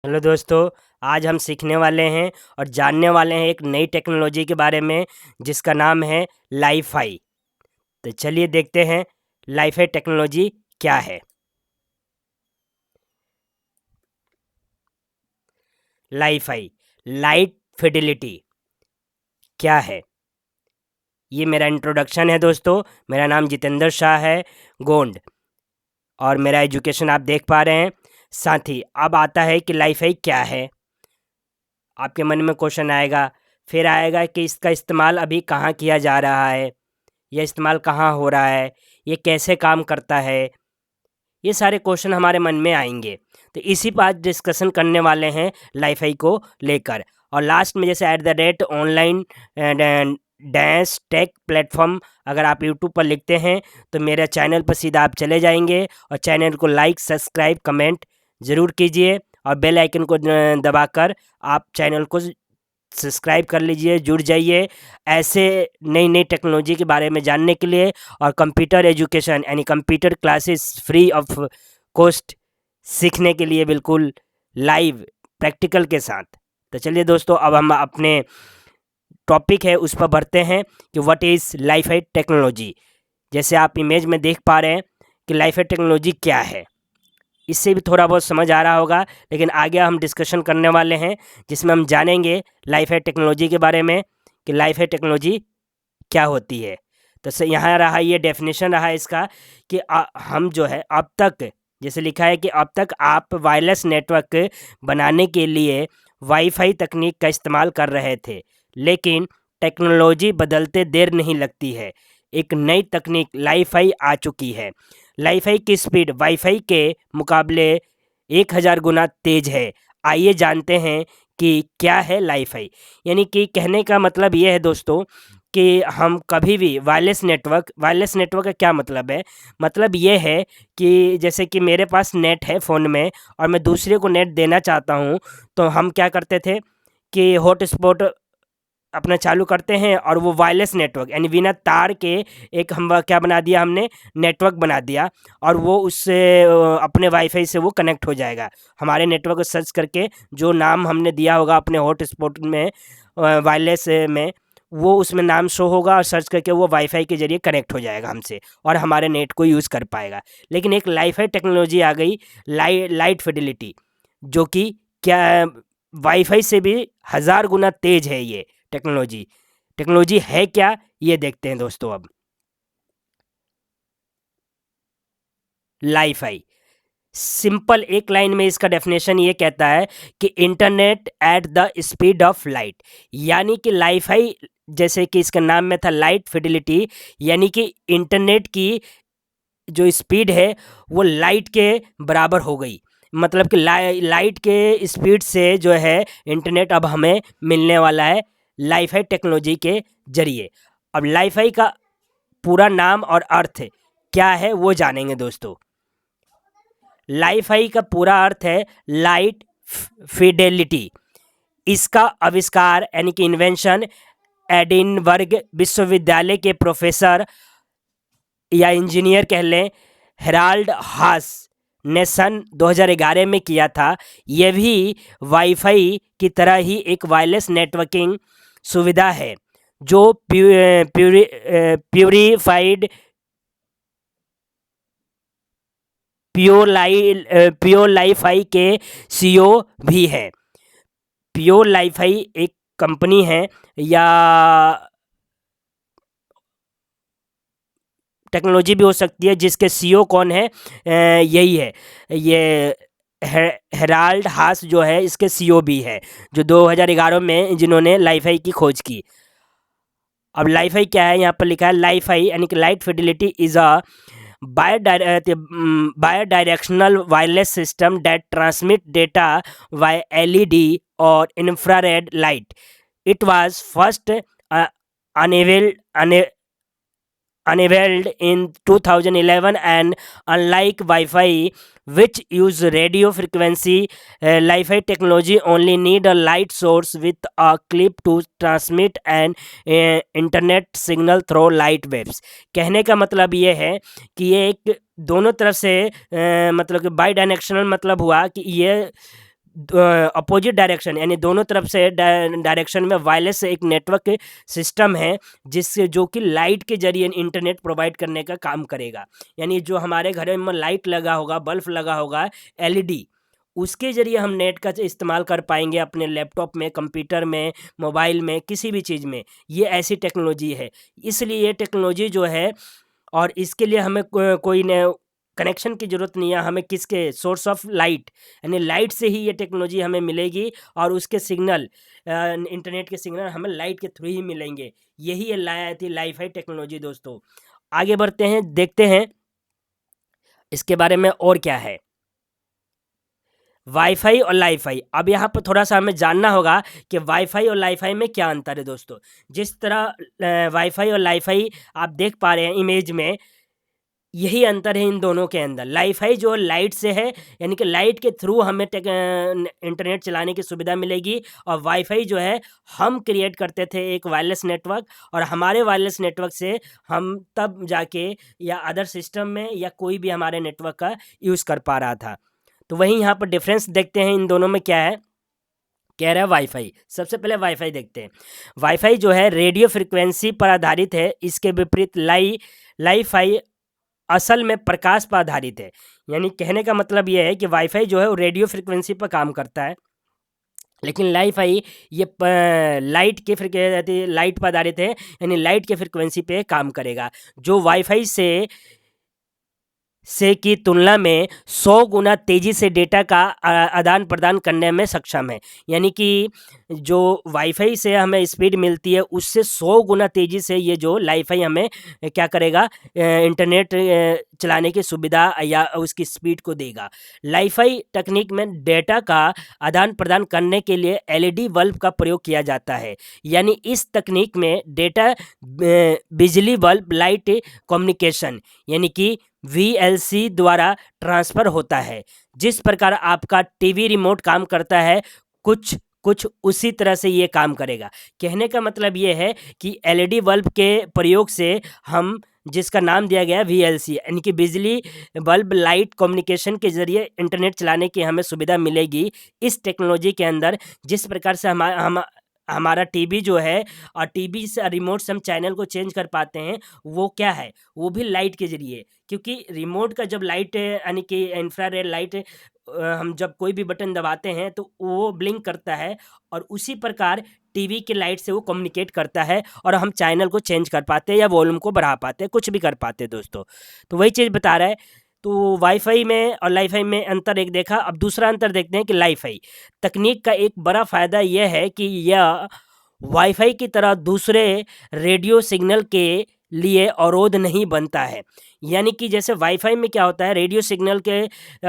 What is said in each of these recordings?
Hello दोस्तों। आज हम सीखने वाले हैं और जानने वाले हैं एक नई टेक्नोलॉजी के बारे में जिसका नाम है लाईफाई। तो चलिए देखते हैं लाईफाई टेक्नोलॉजी क्या है। लाईफाई लाइट फिडिलिटी क्या है, ये मेरा इंट्रोडक्शन है दोस्तों। मेरा नाम जितेंद्र शाह है, गोंड, और मेरा एजुकेशन आप देख पा रहे हैं। साथ ही अब आता है कि लाईफाई क्या है। आपके मन में क्वेश्चन आएगा, फिर आएगा कि इसका इस्तेमाल अभी कहाँ किया जा रहा है, यह इस्तेमाल कहाँ हो रहा है, ये कैसे काम करता है। ये सारे क्वेश्चन हमारे मन में आएंगे, तो इसी पर आज डिस्कशन करने वाले हैं लाईफाई को लेकर। और लास्ट में जैसे @ऑनलाइन डैश टेक प्लेटफॉर्म अगर आप यूट्यूब पर लिखते हैं तो मेरे चैनल पर सीधा आप चले जाएंगे और चैनल को लाइक सब्सक्राइब कमेंट ज़रूर कीजिए और बेल आइकन को दबाकर आप चैनल को सब्सक्राइब कर लीजिए, जुड़ जाइए ऐसे नई नई टेक्नोलॉजी के बारे में जानने के लिए। और कंप्यूटर एजुकेशन यानी computer classes free of cost सीखने के लिए बिल्कुल लाइव प्रैक्टिकल के साथ। तो चलिए दोस्तों, अब हम अपने टॉपिक है उस पर बढ़ते हैं कि व्हाट इज़ लाईफाई टेक्नोलॉजी। जैसे आप इमेज में देख पा रहे हैं कि लाईफाई टेक्नोलॉजी क्या है, इससे भी थोड़ा बहुत समझ आ रहा होगा। लेकिन आगे हम डिस्कशन करने वाले हैं जिसमें हम जानेंगे लाईफाई टेक्नोलॉजी के बारे में कि लाईफाई टेक्नोलॉजी क्या होती है। तो यहाँ रहा, ये डेफिनेशन रहा इसका कि हम जो है अब तक, जैसे लिखा है कि अब तक आप वायरलेस नेटवर्क बनाने के लिए वाईफाई तकनीक का इस्तेमाल कर रहे थे, लेकिन टेक्नोलॉजी बदलते देर नहीं लगती है। एक नई तकनीक लाईफाई आ चुकी है। लाईफाई की स्पीड वाईफाई के मुकाबले 1000 गुना तेज़ है। आइए जानते हैं कि क्या है लाईफाई। यानी कि कहने का मतलब ये है दोस्तों कि हम कभी भी वायरलेस नेटवर्क का क्या मतलब है? मतलब ये है कि जैसे कि मेरे पास नेट है फ़ोन में और मैं दूसरे को नेट देना चाहता हूँ, तो हम क्या करते थे कि हॉटस्पॉट अपना चालू करते हैं और वो वायरलेस नेटवर्क यानी बिना तार के एक हम क्या बना दिया, हमने नेटवर्क बना दिया और वो उससे अपने वाईफाई से वो कनेक्ट हो जाएगा। हमारे नेटवर्क को सर्च करके जो नाम हमने दिया होगा अपने हॉटस्पॉट में वायरलेस में, वो उसमें नाम शो होगा और सर्च करके वो वाईफाई के ज़रिए कनेक्ट हो जाएगा हमसे और हमारे नेट को यूज़ कर पाएगा। लेकिन एक लाईफाई टेक्नोलॉजी आ गई, लाइट फिडिलिटी, जो कि क्या वाईफाई से भी 1000 गुना तेज़ है। ये टेक्नोलॉजी है क्या, ये देखते हैं दोस्तों। अब लाईफाई सिंपल एक लाइन में इसका डेफिनेशन ये कहता है कि internet at the speed of light. यानी कि लाईफाई, जैसे कि इसका नाम में था लाइट फिडिलिटी, यानी कि इंटरनेट की जो स्पीड है वो लाइट के बराबर हो गई। मतलब कि लाइट के स्पीड से जो है इंटरनेट अब हमें मिलने वाला है लाईफाई टेक्नोलॉजी के ज़रिए। अब लाईफाई का पूरा नाम और अर्थ क्या है वो जानेंगे दोस्तों। लाईफाई का पूरा अर्थ है लाइट फिडेलिटी। इसका आविष्कार यानी कि इन्वेंशन एडिनबर्ग विश्वविद्यालय के प्रोफेसर या इंजीनियर कह लें हेराल्ड हास ने सन 2011 में किया था। यह भी वाईफाई की तरह ही एक वायरलेस नेटवर्किंग सुविधा है जो प्यूरिफाइड प्योर लाईफाई के सीईओ भी है। प्योर लाईफाई एक कंपनी है या टेक्नोलॉजी भी हो सकती है जिसके सीईओ कौन है, यही है, ये हेराल्ड हास जो है इसके सीईओ भी है, जो 2011 में जिन्होंने लाईफाई की खोज की। अब लाईफाई क्या है, यहाँ पर लिखा है लाईफाई यानी कि light fidelity is a bidirectional wireless system that transmit data via LED or infrared light. It was first unveiled, unveiled in 2011, and unlike Wi-Fi, which use radio frequency, Wi-Fi technology only need a light source with a clip to transmit an internet signal through light waves. कहने का मतलब ये है कि ये एक दोनों तरफ से मतलब कि बाई डायरेक्शनल मतलब हुआ कि ये अपोजिट डायरेक्शन यानी दोनों तरफ से डायरेक्शन में वायरलेस एक नेटवर्क सिस्टम है जिससे जो कि लाइट के जरिए इंटरनेट प्रोवाइड करने का काम करेगा। यानी जो हमारे घर में लाइट लगा होगा, बल्ब लगा होगा, एलईडी, उसके ज़रिए हम नेट का इस्तेमाल कर पाएंगे अपने लैपटॉप में, कंप्यूटर में, मोबाइल में, किसी भी चीज़ में। ये ऐसी टेक्नोलॉजी है। इसलिए ये टेक्नोलॉजी जो है, और इसके लिए हमें कोई न कनेक्शन की ज़रूरत नहीं है। हमें किसके, सोर्स ऑफ लाइट, यानी लाइट से ही ये टेक्नोलॉजी हमें मिलेगी, और उसके सिग्नल, इंटरनेट के सिग्नल हमें लाइट के थ्रू ही मिलेंगे। यही है लाईफाई टेक्नोलॉजी दोस्तों। आगे बढ़ते हैं, देखते हैं इसके बारे में और क्या है। वाईफाई और लाईफाई, अब यहाँ पर थोड़ा सा हमें जानना होगा कि वाईफाई और लाईफाई में क्या अंतर है दोस्तों। जिस तरह वाईफाई और लाईफाई आप देख पा रहे हैं इमेज में, यही अंतर है इन दोनों के अंदर। लाईफाई जो लाइट से है, यानी कि लाइट के थ्रू हमें इंटरनेट चलाने की सुविधा मिलेगी, और वाईफाई जो है हम क्रिएट करते थे एक वायरलेस नेटवर्क, और हमारे वायरलेस नेटवर्क से हम तब जाके या अदर सिस्टम में या कोई भी हमारे नेटवर्क का यूज़ कर पा रहा था। तो वहीं यहाँ पर डिफरेंस देखते हैं इन दोनों में क्या है। कह रहा है वाईफाई, सबसे पहले वाईफाई देखते हैं। वाईफाई जो है रेडियो फ्रिक्वेंसी पर आधारित है। इसके विपरीत लाईफाई असल में प्रकाश पर आधारित है। यानी कहने का मतलब ये है कि वाईफाई जो है वो रेडियो फ्रिक्वेंसी पर काम करता है, लेकिन लाईफाई ये लाइट पर आधारित है, यानी लाइट के फ्रिक्वेंसी पे काम करेगा, जो वाईफाई से की तुलना में 100 गुना तेज़ी से डेटा का आदान प्रदान करने में सक्षम है। यानी कि जो वाईफाई से हमें स्पीड मिलती है, उससे 100 गुना तेज़ी से ये जो लाईफाई हमें क्या करेगा, इंटरनेट चलाने की सुविधा या उसकी स्पीड को देगा। लाईफाई तकनीक में डेटा का आदान प्रदान करने के लिए एलईडी बल्ब का प्रयोग किया जाता है। यानी इस तकनीक में डेटा बिजली बल्ब लाइट कम्युनिकेशन, यानी कि वीएलसी द्वारा ट्रांसफ़र होता है। जिस प्रकार आपका टीवी रिमोट काम करता है, कुछ कुछ उसी तरह से ये काम करेगा। कहने का मतलब ये है कि एलईडी बल्ब के प्रयोग से हम, जिसका नाम दिया गया वीएलसी, यानी कि बिजली बल्ब लाइट कम्युनिकेशन के ज़रिए इंटरनेट चलाने की हमें सुविधा मिलेगी। इस टेक्नोलॉजी के अंदर जिस प्रकार से हमारा टीवी जो है, और टीवी से रिमोट से हम चैनल को चेंज कर पाते हैं, वो क्या है, वो भी लाइट के ज़रिए। क्योंकि रिमोट का जब लाइट, यानी कि इंफ्रारेड लाइट, हम जब कोई भी बटन दबाते हैं तो वो ब्लिंक करता है, और उसी प्रकार टीवी की लाइट से वो कम्युनिकेट करता है, और हम चैनल को चेंज कर पाते हैं या वॉल्यूम को बढ़ा पाते हैं, कुछ भी कर पाते हैं दोस्तों। तो वही चीज़ बता रहा है। तो वाईफाई में और लाईफाई में अंतर एक देखा। अब दूसरा अंतर देखते हैं कि लाईफाई तकनीक का एक बड़ा फ़ायदा यह है कि यह वाईफाई की तरह दूसरे रेडियो सिग्नल के लिए अवरोध नहीं बनता है। यानी कि जैसे वाईफाई में क्या होता है, रेडियो सिग्नल के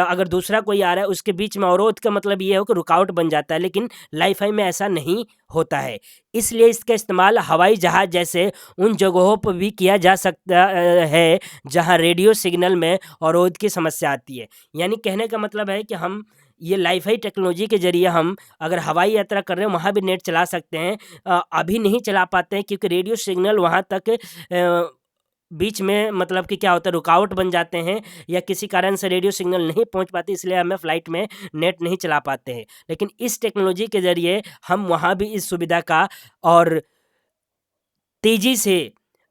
अगर दूसरा कोई आ रहा है, उसके बीच में अवरोध का मतलब ये हो कि रुकावट बन जाता है, लेकिन लाईफाई में ऐसा नहीं होता है। इसलिए इसका इस्तेमाल हवाई जहाज़ जैसे उन जगहों पर भी किया जा सकता है जहां रेडियो सिग्नल में अवरोध की समस्या आती है। यानी कहने का मतलब है कि हम ये लाईफाई टेक्नोलॉजी के ज़रिए हम अगर हवाई यात्रा कर रहे हैं, वहाँ भी नेट चला सकते हैं। अभी नहीं चला पाते हैं क्योंकि रेडियो सिग्नल वहाँ तक बीच में, मतलब कि क्या होता है, रुकावट बन जाते हैं, या किसी कारण से रेडियो सिग्नल नहीं पहुंच पाती, इसलिए हमें फ़्लाइट में नेट नहीं चला पाते हैं। लेकिन इस टेक्नोलॉजी के ज़रिए हम वहाँ भी इस सुविधा का और तेज़ी से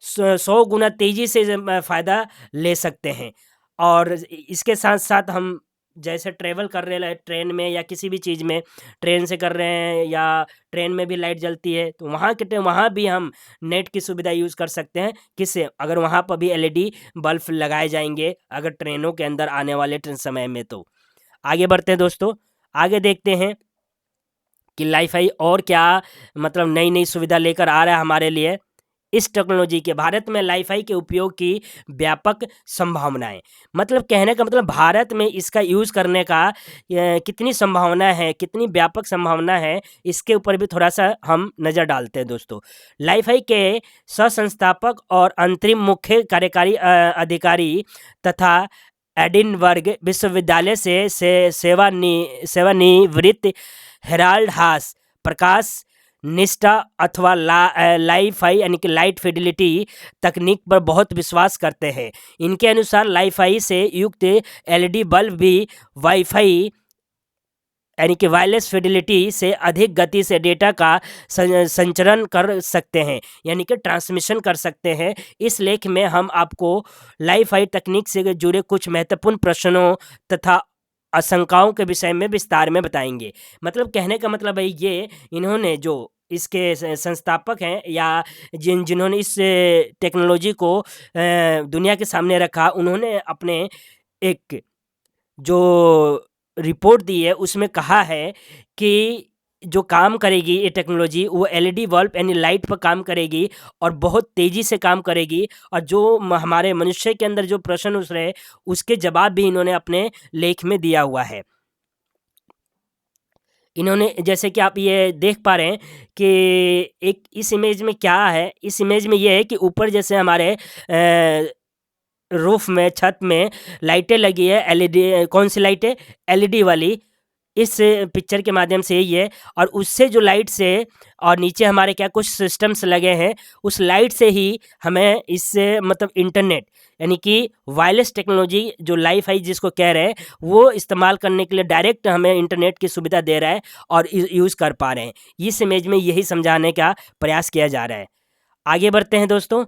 100 गुना तेज़ी से फ़ायदा ले सकते हैं। और इसके साथ साथ हम जैसे ट्रैवल कर रहे हैं ट्रेन में या किसी भी चीज़ में, ट्रेन से कर रहे हैं या ट्रेन में भी लाइट जलती है, तो वहाँ भी हम नेट की सुविधा यूज़ कर सकते हैं। किससे? अगर वहाँ पर भी एलईडी बल्ब लगाए जाएंगे अगर ट्रेनों के अंदर आने वाले समय में। तो आगे बढ़ते हैं दोस्तों, आगे देखते हैं कि लाईफाई और क्या मतलब नई नई सुविधा लेकर आ रहा है हमारे लिए। इस टेक्नोलॉजी के भारत में लाईफाई के उपयोग की व्यापक संभावनाएं, मतलब कहने का मतलब भारत में इसका यूज़ करने का कितनी संभावना है, कितनी व्यापक संभावना है, इसके ऊपर भी थोड़ा सा हम नज़र डालते हैं दोस्तों। लाईफाई के सह-संस्थापक और अंतरिम मुख्य कार्यकारी अधिकारी तथा एडिनबर्ग विश्वविद्यालय से सेवानिवृत्त हेराल्ड हास प्रकाश निष्ठा अथवा लाईफाई यानी कि लाइट फिडिलिटी तकनीक पर बहुत विश्वास करते हैं। इनके अनुसार लाईफाई से युक्त एलईडी बल्ब भी वाईफाई यानी कि वायरलेस फिडिलिटी से अधिक गति से डेटा का संचरण कर सकते हैं, यानी कि ट्रांसमिशन कर सकते हैं। इस लेख में हम आपको लाइफाई तकनीक से जुड़े कुछ महत्वपूर्ण प्रश्नों तथा आशंकाओं के विषय में विस्तार में बताएंगे। मतलब कहने का मतलब है ये, इन्होंने जो इसके संस्थापक हैं या जिन्होंने इस टेक्नोलॉजी को दुनिया के सामने रखा, उन्होंने अपने एक जो रिपोर्ट दी है उसमें कहा है कि जो काम करेगी ये टेक्नोलॉजी वो एलईडी बल्ब यानी लाइट पर काम करेगी और बहुत तेज़ी से काम करेगी, और जो हमारे मनुष्य के अंदर जो प्रश्न उठ रहे उसके जवाब भी इन्होंने अपने लेख में दिया हुआ है। इन्होंने जैसे कि आप ये देख पा रहे हैं कि एक इस इमेज में क्या है, इस इमेज में ये है कि ऊपर जैसे हमारे रूफ में, छत में लाइटें लगी है, एलईडी। कौन सी लाइटें? एलईडी वाली। इस पिक्चर के माध्यम से यही है, और उससे जो लाइट से और नीचे हमारे क्या कुछ सिस्टम्स लगे हैं, उस लाइट से ही हमें इससे मतलब इंटरनेट यानी कि वायरलेस टेक्नोलॉजी जो लाइफाई जिसको कह रहे हैं, वो इस्तेमाल करने के लिए डायरेक्ट हमें इंटरनेट की सुविधा दे रहा है और यूज़ कर पा रहे हैं। इस इमेज में यही समझाने का प्रयास किया जा रहा है। आगे बढ़ते हैं दोस्तों।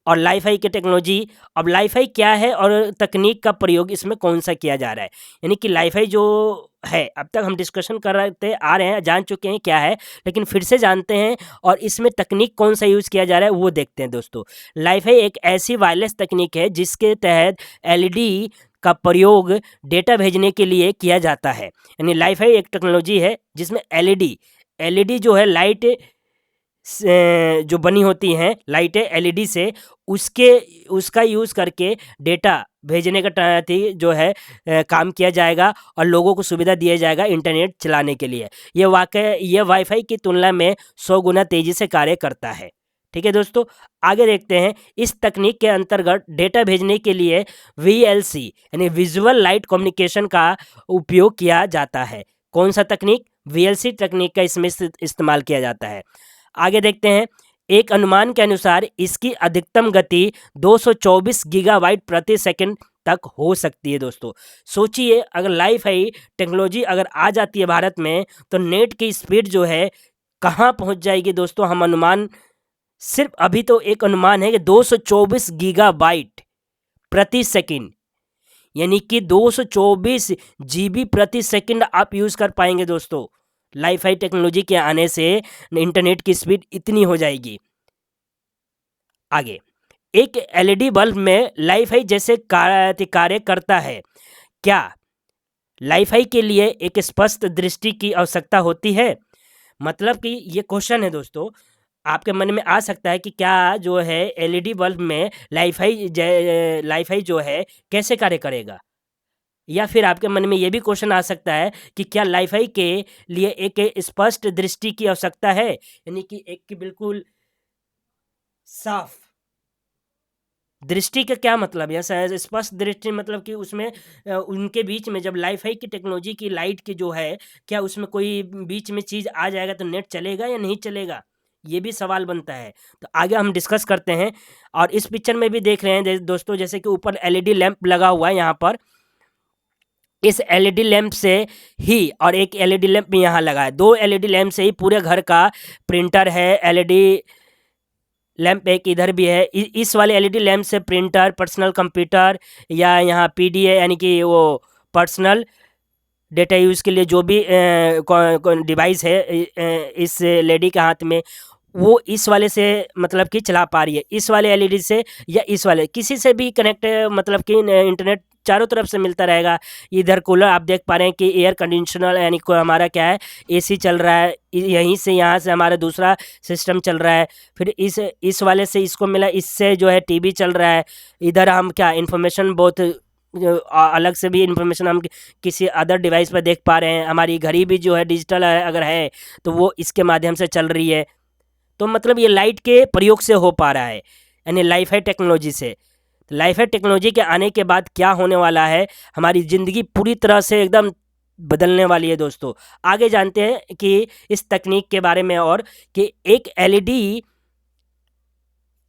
और लाइफाई की टेक्नोलॉजी, अब लाइफाई क्या है और तकनीक का प्रयोग इसमें कौन सा किया जा रहा है, यानी कि लाइफाई जो है अब तक हम डिस्कशन कर रहे आ रहे हैं, जान चुके हैं क्या है, लेकिन फिर से जानते हैं और इसमें तकनीक कौन सा यूज़ किया जा रहा है वो देखते हैं दोस्तों। लाइफाई एक ऐसी वायरलेस तकनीक है जिसके तहत एलईडी का प्रयोग डेटा भेजने के लिए किया जाता है। यानी लाइफाई एक टेक्नोलॉजी है जिसमें एलईडी जो है लाइट जो बनी होती हैं लाइटें एलईडी से, उसका यूज़ करके डेटा भेजने का जो है काम किया जाएगा और लोगों को सुविधा दिया जाएगा इंटरनेट चलाने के लिए। ये वाईफाई की तुलना में 100 गुना तेज़ी से कार्य करता है। ठीक है दोस्तों, आगे देखते हैं। इस तकनीक के अंतर्गत डेटा भेजने के लिए वीएलसी यानी विजुअल लाइट कम्युनिकेशन का उपयोग किया जाता है। कौन सा तकनीक? वीएलसी तकनीक का इसमें इस्तेमाल किया जाता है। आगे देखते हैं। एक अनुमान के अनुसार इसकी अधिकतम गति 224 गीगाबाइट प्रति सेकंड तक हो सकती है दोस्तों। सोचिए अगर लाइफाई टेक्नोलॉजी अगर आ जाती है भारत में, तो नेट की स्पीड जो है कहाँ पहुँच जाएगी दोस्तों। हम अनुमान, सिर्फ अभी तो एक अनुमान है कि 224 गीगाबाइट प्रति सेकंड, यानी कि 224 जीबी प्रति सेकंड आप यूज़ कर पाएंगे दोस्तों। लाइफाई टेक्नोलॉजी के आने से इंटरनेट की स्पीड इतनी हो जाएगी। आगे, एक एलईडी बल्ब में लाइफाई जैसे कार्य करता है। क्या लाइफाई के लिए एक स्पष्ट दृष्टि की आवश्यकता होती है? मतलब कि ये क्वेश्चन है दोस्तों, आपके मन में आ सकता है कि क्या जो है एलईडी बल्ब में लाइफाई जो है कैसे कार्य करेगा, या फिर आपके मन में ये भी क्वेश्चन आ सकता है कि क्या लाइफाई के लिए एक स्पष्ट दृष्टि की आवश्यकता है, यानी कि एक की बिल्कुल साफ दृष्टि का क्या मतलब है? स्पष्ट दृष्टि मतलब कि उसमें उनके बीच में जब लाइफाई की टेक्नोलॉजी की लाइट की जो है, क्या उसमें कोई बीच में चीज़ आ जाएगा तो नेट चलेगा या नहीं चलेगा, ये भी सवाल बनता है। तो आगे हम डिस्कस करते हैं। और इस पिक्चर में भी देख रहे हैं दोस्तों, जैसे कि ऊपर एलईडी लैंप लगा हुआ है यहाँ पर, इस एलईडी लैंप से ही, और एक एलईडी लैंप भी यहाँ लगा है, 2 एलईडी लैंप से ही पूरे घर का प्रिंटर है। एलईडी लैंप एक इधर भी है। इस वाले एलईडी लैंप से प्रिंटर, पर्सनल कंप्यूटर या यहाँ पीडीए यानी कि वो पर्सनल डेटा यूज़ के लिए जो भी डिवाइस है इस लेडी के हाथ में, वो इस वाले से मतलब कि चला पा रही है। इस वाले एलईडी से या इस वाले किसी से भी कनेक्ट मतलब कि इंटरनेट चारों तरफ से मिलता रहेगा। इधर कूलर आप देख पा रहे हैं कि एयर कंडीशनर यानी को हमारा क्या है, एसी चल रहा है। यहीं से यहाँ से हमारा दूसरा सिस्टम चल रहा है। फिर इस वाले से इसको मिला, इससे जो है टीवी चल रहा है। इधर हम क्या इन्फॉर्मेशन बहुत अलग से भी इन्फॉर्मेशन हम किसी अदर डिवाइस पर देख पा रहे हैं। हमारी घड़ी भी जो है डिजिटल अगर है तो वो इसके माध्यम से चल रही है। तो मतलब ये लाइट के प्रयोग से हो पा रहा है, यानी लाइफाई टेक्नोलॉजी से। लाइफाई टेक्नोलॉजी के आने के बाद क्या होने वाला है, हमारी ज़िंदगी पूरी तरह से एकदम बदलने वाली है दोस्तों। आगे जानते हैं कि इस तकनीक के बारे में, और कि एक एलईडी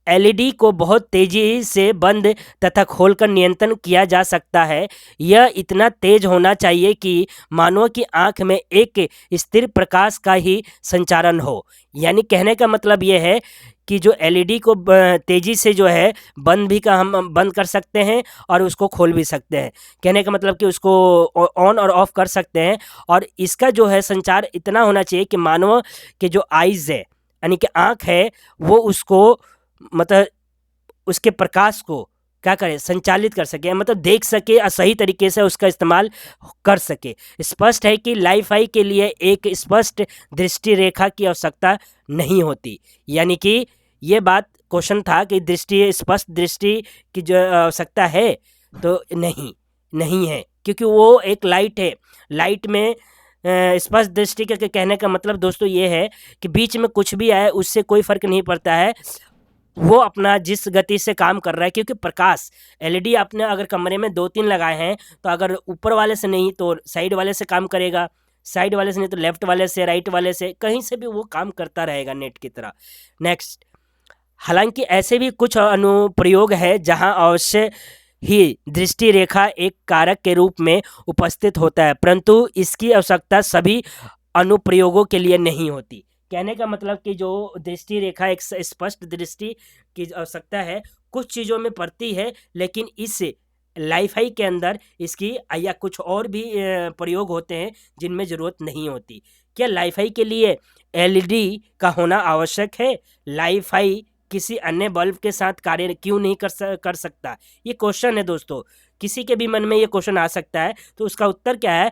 एलईडी को बहुत तेजी से बंद तथा खोलकर नियंत्रण किया जा सकता है। यह इतना तेज होना चाहिए कि मानव की आंख में एक स्थिर प्रकाश का ही संचारण हो। यानी कहने का मतलब यह है कि जो एलईडी को तेजी से जो है बंद भी का हम बंद कर सकते हैं और उसको खोल भी सकते हैं। कहने का मतलब कि उसको ऑन और ऑफ कर सकते हैं, और इसका जो है संचार इतना होना चाहिए कि मानव के जो आइज़ है यानी कि आँख है वो उसको मतलब उसके प्रकाश को क्या करे, संचालित कर सके, मतलब देख सके और सही तरीके से उसका इस्तेमाल कर सके। स्पष्ट है कि लाइफाई के लिए एक स्पष्ट दृष्टि रेखा की आवश्यकता नहीं होती। यानी कि ये बात क्वेश्चन था कि स्पष्ट दृष्टि की जो आवश्यकता है, तो नहीं है, क्योंकि वो एक लाइट है। लाइट में स्पष्ट दृष्टि के कहने का मतलब दोस्तों ये है कि बीच में कुछ भी आए उससे कोई फर्क नहीं पड़ता है, वो अपना जिस गति से काम कर रहा है। क्योंकि प्रकाश एलईडी आपने अगर कमरे में 2-3 लगाए हैं, तो अगर ऊपर वाले से नहीं तो साइड वाले से काम करेगा, साइड वाले से नहीं तो लेफ्ट वाले से, राइट वाले से, कहीं से भी वो काम करता रहेगा नेट की तरह। नेक्स्ट, हालांकि ऐसे भी कुछ अनुप्रयोग है जहां अवश्य ही दृष्टि रेखा एक कारक के रूप में उपस्थित होता है, परंतु इसकी आवश्यकता सभी अनुप्रयोगों के लिए नहीं होती। कहने का मतलब कि जो दृष्टि रेखा एक स्पष्ट दृष्टि की आवश्यकता है कुछ चीज़ों में पड़ती है, लेकिन इस लाइफाई के अंदर इसकी या कुछ और भी प्रयोग होते हैं जिनमें ज़रूरत नहीं होती। क्या लाइफाई के लिए एलईडी का होना आवश्यक है? लाइफाई किसी अन्य बल्ब के साथ कार्य क्यों नहीं कर सकता? ये क्वेश्चन है दोस्तों, किसी के भी मन में ये क्वेश्चन आ सकता है। तो उसका उत्तर क्या है?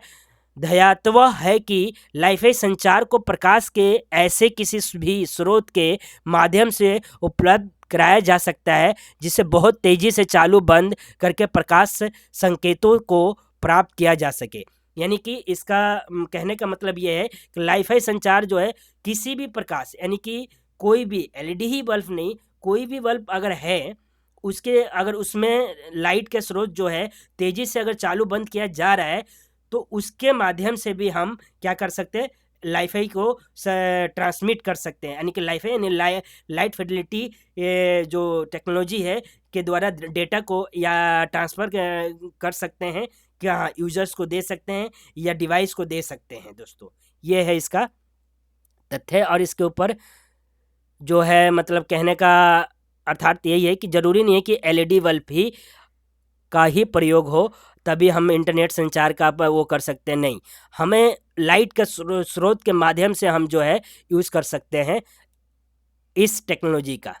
ध्यातव है कि लाइफाई संचार को प्रकाश के ऐसे किसी भी स्रोत के माध्यम से उपलब्ध कराया जा सकता है जिसे बहुत तेजी से चालू बंद करके प्रकाश संकेतों को प्राप्त किया जा सके। यानी कि इसका कहने का मतलब ये है कि लाइफाई संचार जो है किसी भी प्रकाश, यानी कि कोई भी एलईडी ही बल्ब नहीं, कोई भी बल्ब अगर है उसके अगर उसमें लाइट के स्रोत जो है तेजी से अगर चालू बंद किया जा रहा है, तो उसके माध्यम से भी हम क्या कर सकते हैं, लाइफाई को ट्रांसमिट कर सकते हैं। यानी कि लाइफाई यानी लाइट फिडेलिटी जो टेक्नोलॉजी है के द्वारा डेटा को या ट्रांसफ़र कर सकते हैं, क्या यूजर्स को दे सकते हैं या डिवाइस को दे सकते हैं। दोस्तों ये है इसका तथ्य, और इसके ऊपर जो है मतलब कहने का अर्थात यही है कि ज़रूरी नहीं है कि एलईडी बल्ब ही का ही प्रयोग हो तभी हम इंटरनेट संचार का वो कर सकते हैं। नहीं, हमें लाइट के स्रोत के माध्यम से हम जो है यूज़ कर सकते हैं इस टेक्नोलॉजी का।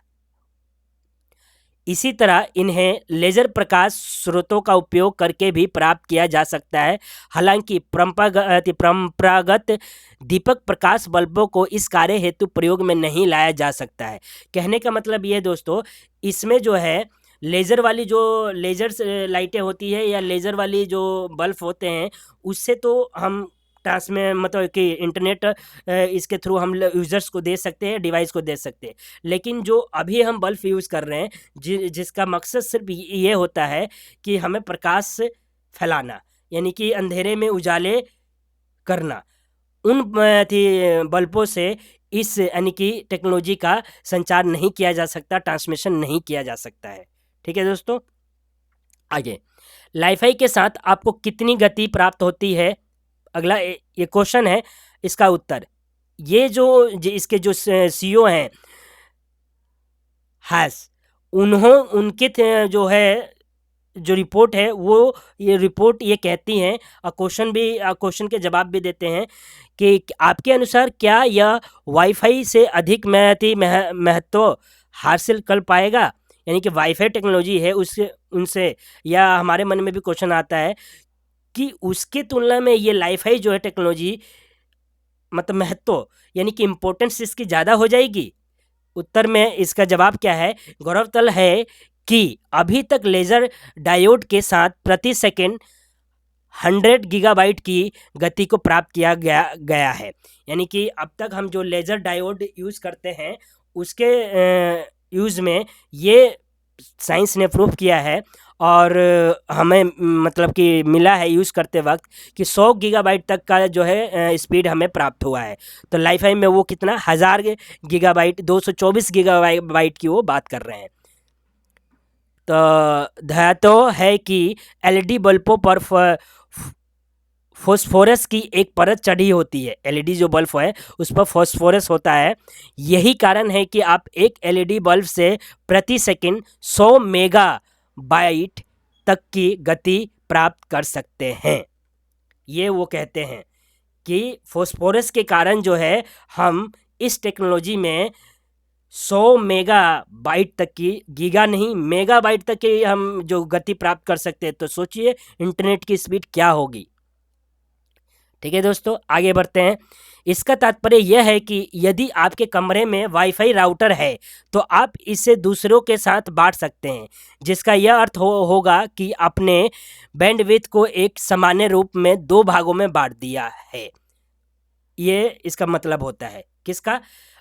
इसी तरह इन्हें लेज़र प्रकाश स्रोतों का उपयोग करके भी प्राप्त किया जा सकता है। हालांकि परंपरागत दीपक प्रकाश बल्बों को इस कार्य हेतु प्रयोग में नहीं लाया जा सकता है। कहने का मतलब ये दोस्तों, इसमें जो है लेज़र वाली जो लेज़र लाइटें होती है या लेज़र वाली जो बल्ब होते हैं, उससे तो हम मतलब कि इंटरनेट इसके थ्रू हम यूज़र्स को दे सकते हैं, डिवाइस को दे सकते हैं। लेकिन जो अभी हम बल्ब यूज़ कर रहे हैं जिसका मकसद सिर्फ ये होता है कि हमें प्रकाश फैलाना, यानी कि अंधेरे में उजाले करना, उन बल्बों से इस यानी कि टेक्नोलॉजी का संचार नहीं किया जा सकता, ट्रांसमिशन नहीं किया जा सकता है। ठीक है दोस्तों, आगे लाइफाई के साथ आपको कितनी गति प्राप्त होती है? अगला ये क्वेश्चन है, इसका उत्तर ये जो इसके जो सीईओ हैं हैस, उनके जो है जो रिपोर्ट है वो ये रिपोर्ट ये कहती हैं, और क्वेश्चन के जवाब भी देते हैं कि आपके अनुसार क्या यह वाईफाई से अधिक महत्व हासिल कर पाएगा? यानी कि वाईफाई टेक्नोलॉजी है उससे उनसे, या हमारे मन में भी क्वेश्चन आता है कि उसके तुलना में ये लाइफाई जो है टेक्नोलॉजी मतलब महत्व यानी कि इम्पोर्टेंस इसकी ज़्यादा हो जाएगी। उत्तर में इसका जवाब क्या है? गौरतलब है कि अभी तक लेज़र डायोड के साथ प्रति सेकंड 100 गीगाबाइट की गति को प्राप्त किया गया है। यानी कि अब तक हम जो लेज़र डायोड यूज़ करते हैं उसके यूज़ में ये साइंस ने प्रूव किया है, और हमें मतलब कि मिला है यूज़ करते वक्त कि 100 गीगाबाइट तक का जो है स्पीड हमें प्राप्त हुआ है। तो लाइफाई में वो कितना 1000 गीगाबाइट 224 गीगाबाइट की वो बात कर रहे हैं। तो धातु है कि एलईडी बल्बों पर फॉस्फोरस की एक परत चढ़ी होती है। एलईडी जो बल्ब है उस पर फॉस्फोरस होता है। यही कारण है कि आप एक एलईडी बल्ब से प्रति सेकंड 100 मेगाबाइट तक की गति प्राप्त कर सकते हैं। ये वो कहते हैं कि फॉस्फोरस के कारण जो है हम इस टेक्नोलॉजी में 100 मेगाबाइट तक की, गीगा नहीं मेगाबाइट तक की हम जो गति प्राप्त कर सकते हैं। तो सोचिए इंटरनेट की स्पीड क्या होगी। ठीक है दोस्तों, आगे बढ़ते हैं। इसका तात्पर्य यह है कि यदि आपके कमरे में वाईफाई राउटर है तो आप इसे दूसरों के साथ बांट सकते हैं, जिसका यह अर्थ होगा कि आपने बैंडविड्थ को एक सामान्य रूप में 2 भागों में बांट दिया है। ये इसका मतलब होता है किसका?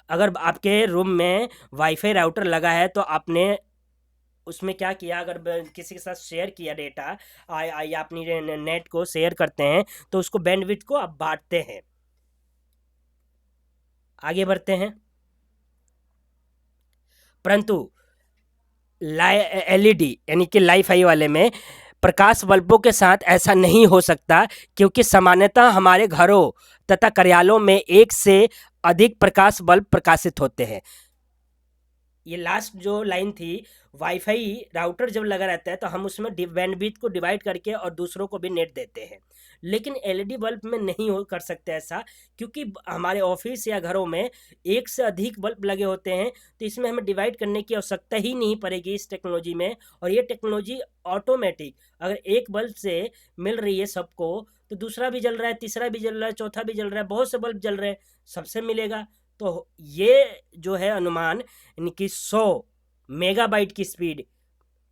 अगर आपके रूम में वाईफाई राउटर लगा है तो आपने उसमें क्या किया, अगर किसी के साथ शेयर किया डेटा या अपनी नेट को शेयर करते हैं तो उसको बैंडविड्थ को आप बांटते हैं। आगे बढ़ते हैं। परंतु एलईडी यानी कि लाइफाई वाले में प्रकाश बल्बों के साथ ऐसा नहीं हो सकता, क्योंकि सामान्यतः हमारे घरों तथा कार्यालयों में एक से अधिक प्रकाश बल्ब प्रकाशित होते हैं। ये लास्ट जो लाइन थी, वाईफाई राउटर जब लगा रहता है तो हम उसमें बैंडविड्थ को डिवाइड करके और दूसरों को भी नेट देते हैं, लेकिन एलईडी बल्ब में नहीं हो कर सकते ऐसा, क्योंकि हमारे ऑफिस या घरों में एक से अधिक बल्ब लगे होते हैं। तो इसमें हमें डिवाइड करने की आवश्यकता ही नहीं पड़ेगी इस टेक्नोलॉजी में। और ये टेक्नोलॉजी ऑटोमेटिक, अगर एक बल्ब से मिल रही है सबको तो दूसरा भी जल रहा है, तीसरा भी जल रहा है, चौथा भी जल रहा है, बहुत से बल्ब जल रहे हैं, सबसे मिलेगा। तो ये जो है अनुमान, यानी कि 100 मेगाबाइट की स्पीड,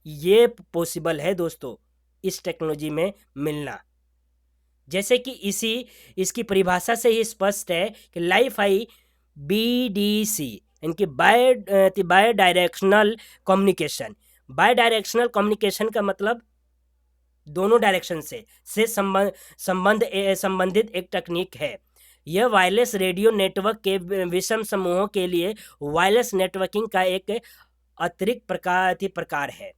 ये पॉसिबल है दोस्तों इस टेक्नोलॉजी में मिलना। जैसे कि इसकी परिभाषा से ही स्पष्ट है कि लाइफाई बीडीसी यानी कि bidirectional communication. Bidirectional communication का मतलब दोनों डायरेक्शन से संबंधित एक तकनीक है। यह वायरलेस रेडियो नेटवर्क के विषम समूहों के लिए वायरलेस नेटवर्किंग का एक अतिरिक्त प्रकार है।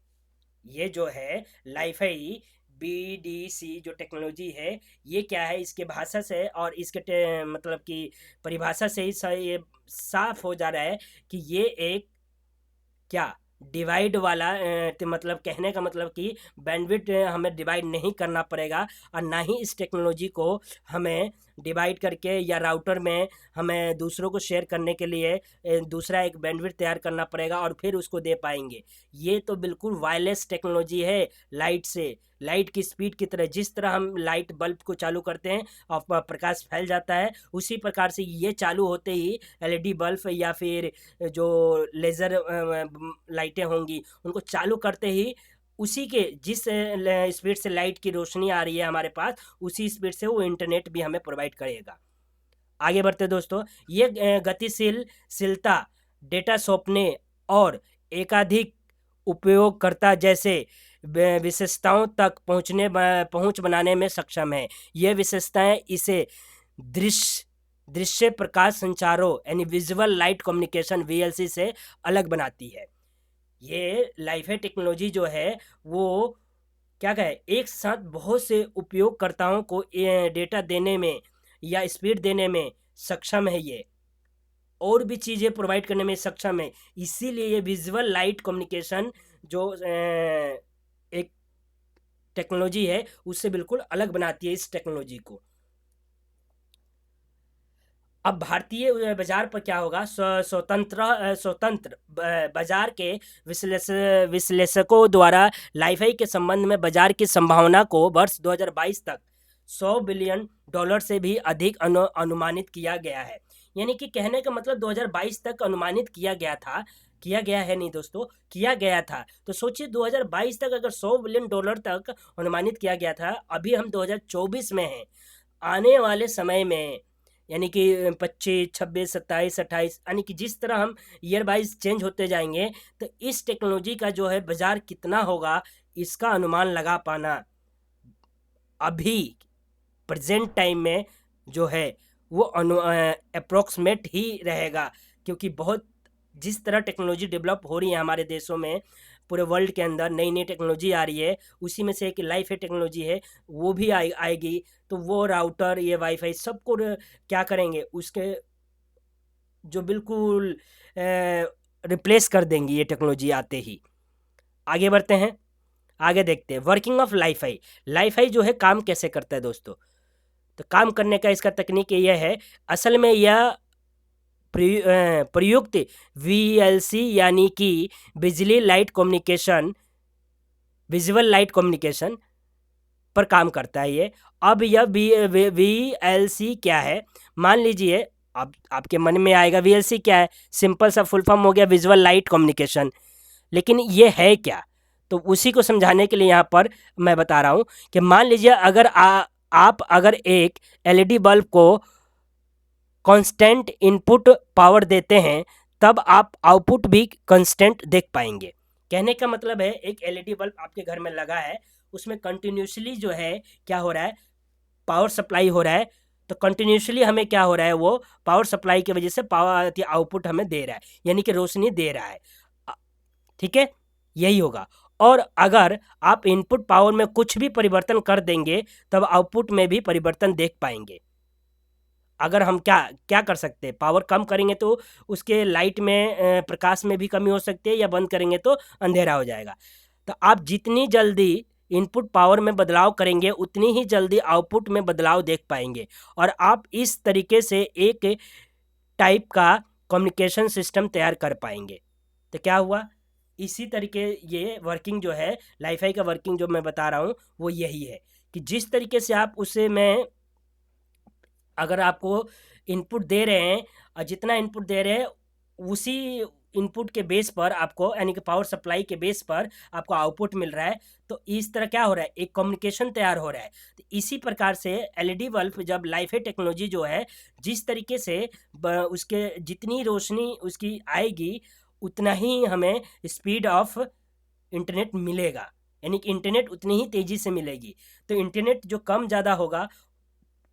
ये जो है लाइफाई बीडीसी जो टेक्नोलॉजी है, ये क्या है, इसके भाषा से और इसके मतलब कि परिभाषा से ही ये साफ हो जा रहा है कि ये एक क्या डिवाइड वाला मतलब कहने का मतलब कि बैंडविड्थ हमें डिवाइड नहीं करना पड़ेगा, और ना ही इस टेक्नोलॉजी को हमें डिवाइड करके या राउटर में हमें दूसरों को शेयर करने के लिए दूसरा एक बैंडविड्थ तैयार करना पड़ेगा और फिर उसको दे पाएंगे। ये तो बिल्कुल वायरलेस टेक्नोलॉजी है। लाइट की स्पीड की तरह, जिस तरह हम लाइट बल्ब को चालू करते हैं और प्रकाश फैल जाता है, उसी प्रकार से ये चालू होते ही एलईडी बल्ब या फिर जो लेज़र लाइटें होंगी उनको चालू करते ही उसी के जिस स्पीड से लाइट की रोशनी आ रही है हमारे पास, उसी स्पीड से वो इंटरनेट भी हमें प्रोवाइड करेगा। आगे बढ़ते दोस्तों। ये गतिशीलता डेटा सौंपने और एकाधिक उपयोगकर्ता जैसे विशेषताओं तक पहुंच बनाने में सक्षम है। ये विशेषताएं इसे दृश्य प्रकाश संचारों यानी विजुअल लाइट कम्युनिकेशन वीएलसी से अलग बनाती है। ये लाइफाई टेक्नोलॉजी जो है वो क्या कहे, एक साथ बहुत से उपयोगकर्ताओं को डेटा देने में या स्पीड देने में सक्षम है। ये और भी चीज़ें प्रोवाइड करने में सक्षम है। इसीलिए ये विजुअल लाइट कम्युनिकेशन जो एक टेक्नोलॉजी है उससे बिल्कुल अलग बनाती है इस टेक्नोलॉजी को। अब भारतीय बाजार पर क्या होगा, स्वतंत्र बाजार के विश्लेषकों द्वारा लाइफाई के संबंध में बाजार की संभावना को वर्ष 2022 तक $100 बिलियन से भी अधिक अनुमानित किया गया है। यानी कि कहने का मतलब 2022 तक अनुमानित किया गया है नहीं दोस्तों, किया गया था। तो सोचिए 2022 तक अगर $100 बिलियन तक अनुमानित किया गया था, अभी हम 2024 में हैं। आने वाले समय में यानी कि 25, 26, 27, 28 यानी कि जिस तरह हम ईयर वाइज चेंज होते जाएंगे तो इस टेक्नोलॉजी का जो है बाज़ार कितना होगा, इसका अनुमान लगा पाना अभी प्रेजेंट टाइम में जो है वो अप्रोक्सीमेट ही रहेगा, क्योंकि बहुत जिस तरह टेक्नोलॉजी डेवलप हो रही है हमारे देशों में, पूरे वर्ल्ड के अंदर नई नई टेक्नोलॉजी आ रही है, उसी में से एक लाइफ है टेक्नोलॉजी है, वो भी आएगी। तो वो राउटर, ये वाईफाई सबको क्या करेंगे, उसके जो बिल्कुल रिप्लेस कर देंगी ये टेक्नोलॉजी आते ही। आगे बढ़ते हैं, आगे देखते हैं वर्किंग ऑफ लाईफाई। लाईफाई जो है काम कैसे करता है दोस्तों, तो काम करने का इसका तकनीक यह है, असल में यह प्रयुक्त VLC यानी कि बिजली light communication, visual light communication पर काम करता है ये। अब यह VLC क्या है, मान लीजिए अब आपके मन में आएगा VLC क्या है, सिंपल सा फुल फॉर्म हो गया विजुअल लाइट कम्युनिकेशन। लेकिन ये है क्या, तो उसी को समझाने के लिए यहाँ पर मैं बता रहा हूँ कि मान लीजिए अगर आप अगर एक LED बल्ब को कांस्टेंट इनपुट पावर देते हैं, तब आप आउटपुट भी कांस्टेंट देख पाएंगे। कहने का मतलब है एक LED बल्ब आपके घर में लगा है, उसमें कंटिन्यूसली जो है क्या हो रहा है, पावर सप्लाई हो रहा है। तो कंटिन्यूसली हमें क्या हो रहा है, वो पावर सप्लाई की वजह से पावर आउटपुट हमें दे रहा है, यानी कि रोशनी दे रहा है। ठीक है, यही होगा। और अगर आप इनपुट पावर में कुछ भी परिवर्तन कर देंगे, तब आउटपुट में भी परिवर्तन देख पाएंगे। अगर हम क्या क्या कर सकते हैं, पावर कम करेंगे तो उसके लाइट में प्रकाश में भी कमी हो सकती है, या बंद करेंगे तो अंधेरा हो जाएगा। तो आप जितनी जल्दी इनपुट पावर में बदलाव करेंगे, उतनी ही जल्दी आउटपुट में बदलाव देख पाएंगे। और आप इस तरीके से एक टाइप का कम्युनिकेशन सिस्टम तैयार कर पाएंगे। तो क्या हुआ, इसी तरीके ये वर्किंग जो है लाईफाई का वर्किंग जो मैं बता रहा हूँ वो यही है कि जिस तरीके से आप उसे मैं अगर आपको इनपुट दे रहे हैं और जितना इनपुट दे रहे हैं उसी इनपुट के बेस पर आपको, यानी कि पावर सप्लाई के बेस पर आपको आउटपुट मिल रहा है। तो इस तरह क्या हो रहा है, एक कम्युनिकेशन तैयार हो रहा है। तो इसी प्रकार से LED बल्ब जब लाईफाई टेक्नोलॉजी जो है जिस तरीके से उसके जितनी रोशनी उसकी आएगी, उतना ही हमें स्पीड ऑफ इंटरनेट मिलेगा, यानी कि इंटरनेट उतनी ही तेज़ी से मिलेगी। तो इंटरनेट जो कम ज़्यादा होगा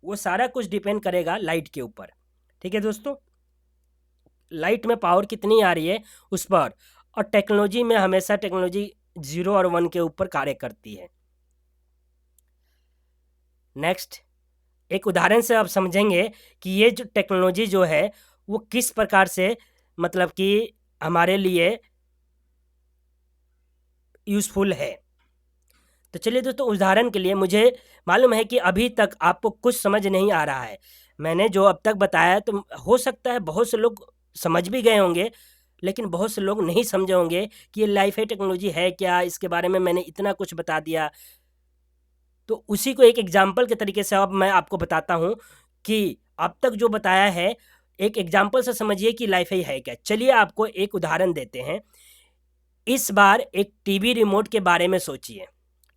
वो सारा कुछ डिपेंड करेगा लाइट के ऊपर। ठीक है दोस्तों, लाइट में पावर कितनी आ रही है उस पर। और टेक्नोलॉजी में हमेशा टेक्नोलॉजी 0 और 1 के ऊपर कार्य करती है। नेक्स्ट, एक उदाहरण से आप समझेंगे कि ये जो टेक्नोलॉजी जो है वो किस प्रकार से मतलब कि हमारे लिए यूज़फुल है। तो चलिए दोस्तों, उदाहरण के लिए मुझे मालूम है कि अभी तक आपको कुछ समझ नहीं आ रहा है। मैंने जो अब तक बताया, तो हो सकता है बहुत से लोग समझ भी गए होंगे, लेकिन बहुत से लोग नहीं समझे होंगे कि ये लाईफाई टेक्नोलॉजी है क्या, इसके बारे में मैंने इतना कुछ बता दिया। तो उसी को एक एग्जाम्पल के तरीके से अब मैं आपको बताता हूँ कि अब तक जो बताया है एक एग्जाम्पल से समझिए कि लाईफाई है क्या। चलिए आपको एक उदाहरण देते हैं। इस बार एक टीवी रिमोट के बारे में सोचिए।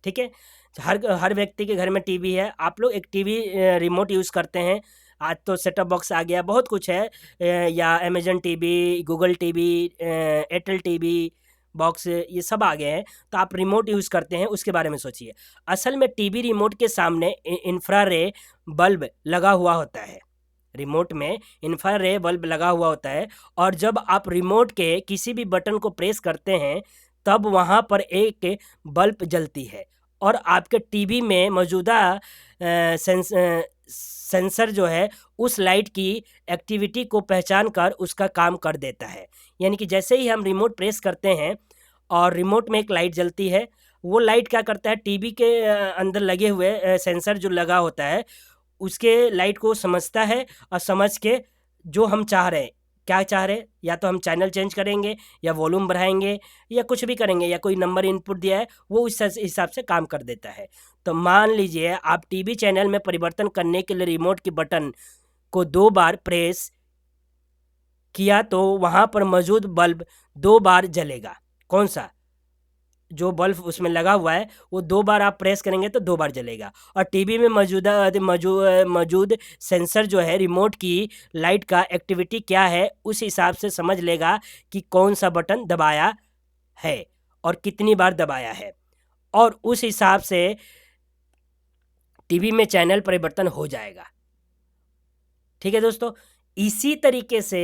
ठीक है, हर व्यक्ति के घर में टीवी है। आप लोग एक टीवी रिमोट यूज़ करते हैं। आज तो सेटअप बॉक्स आ गया, बहुत कुछ है, या Amazon TV, Google TV, Airtel TV box, ये सब आ गए हैं। तो आप रिमोट यूज़ करते हैं, उसके बारे में सोचिए। असल में टीवी रिमोट के सामने इंफ्रारेड बल्ब लगा हुआ होता है। रिमोट में इंफ्रारेड बल्ब लगा हुआ होता है, और जब आप रिमोट के किसी भी बटन को प्रेस करते हैं, तब वहाँ पर एक बल्ब जलती है, और आपके टीवी में मौजूदा सेंसर जो है उस लाइट की एक्टिविटी को पहचान कर उसका काम कर देता है। यानी कि जैसे ही हम रिमोट प्रेस करते हैं और रिमोट में एक लाइट जलती है, वो लाइट क्या करता है, टीवी के अंदर लगे हुए सेंसर जो लगा होता है उसके लाइट को समझता है, और समझ के जो हम चाह रहे हैं, क्या चाह रहे हैं, या तो हम चैनल चेंज करेंगे, या वॉल्यूम बढ़ाएंगे, या कुछ भी करेंगे, या कोई नंबर इनपुट दिया है वो उस हिसाब से काम कर देता है। तो मान लीजिए आप टीवी चैनल में परिवर्तन करने के लिए रिमोट की बटन को 2 बार प्रेस किया, तो वहाँ पर मौजूद बल्ब 2 बार जलेगा। कौन सा, जो बल्ब उसमें लगा हुआ है वो 2 बार आप प्रेस करेंगे तो 2 बार जलेगा। और टीवी में मौजूद सेंसर जो है रिमोट की लाइट का एक्टिविटी क्या है, उस हिसाब से समझ लेगा कि कौन सा बटन दबाया है और कितनी बार दबाया है। और उस हिसाब से टीवी में चैनल परिवर्तन हो जाएगा। ठीक है दोस्तों, इसी तरीके से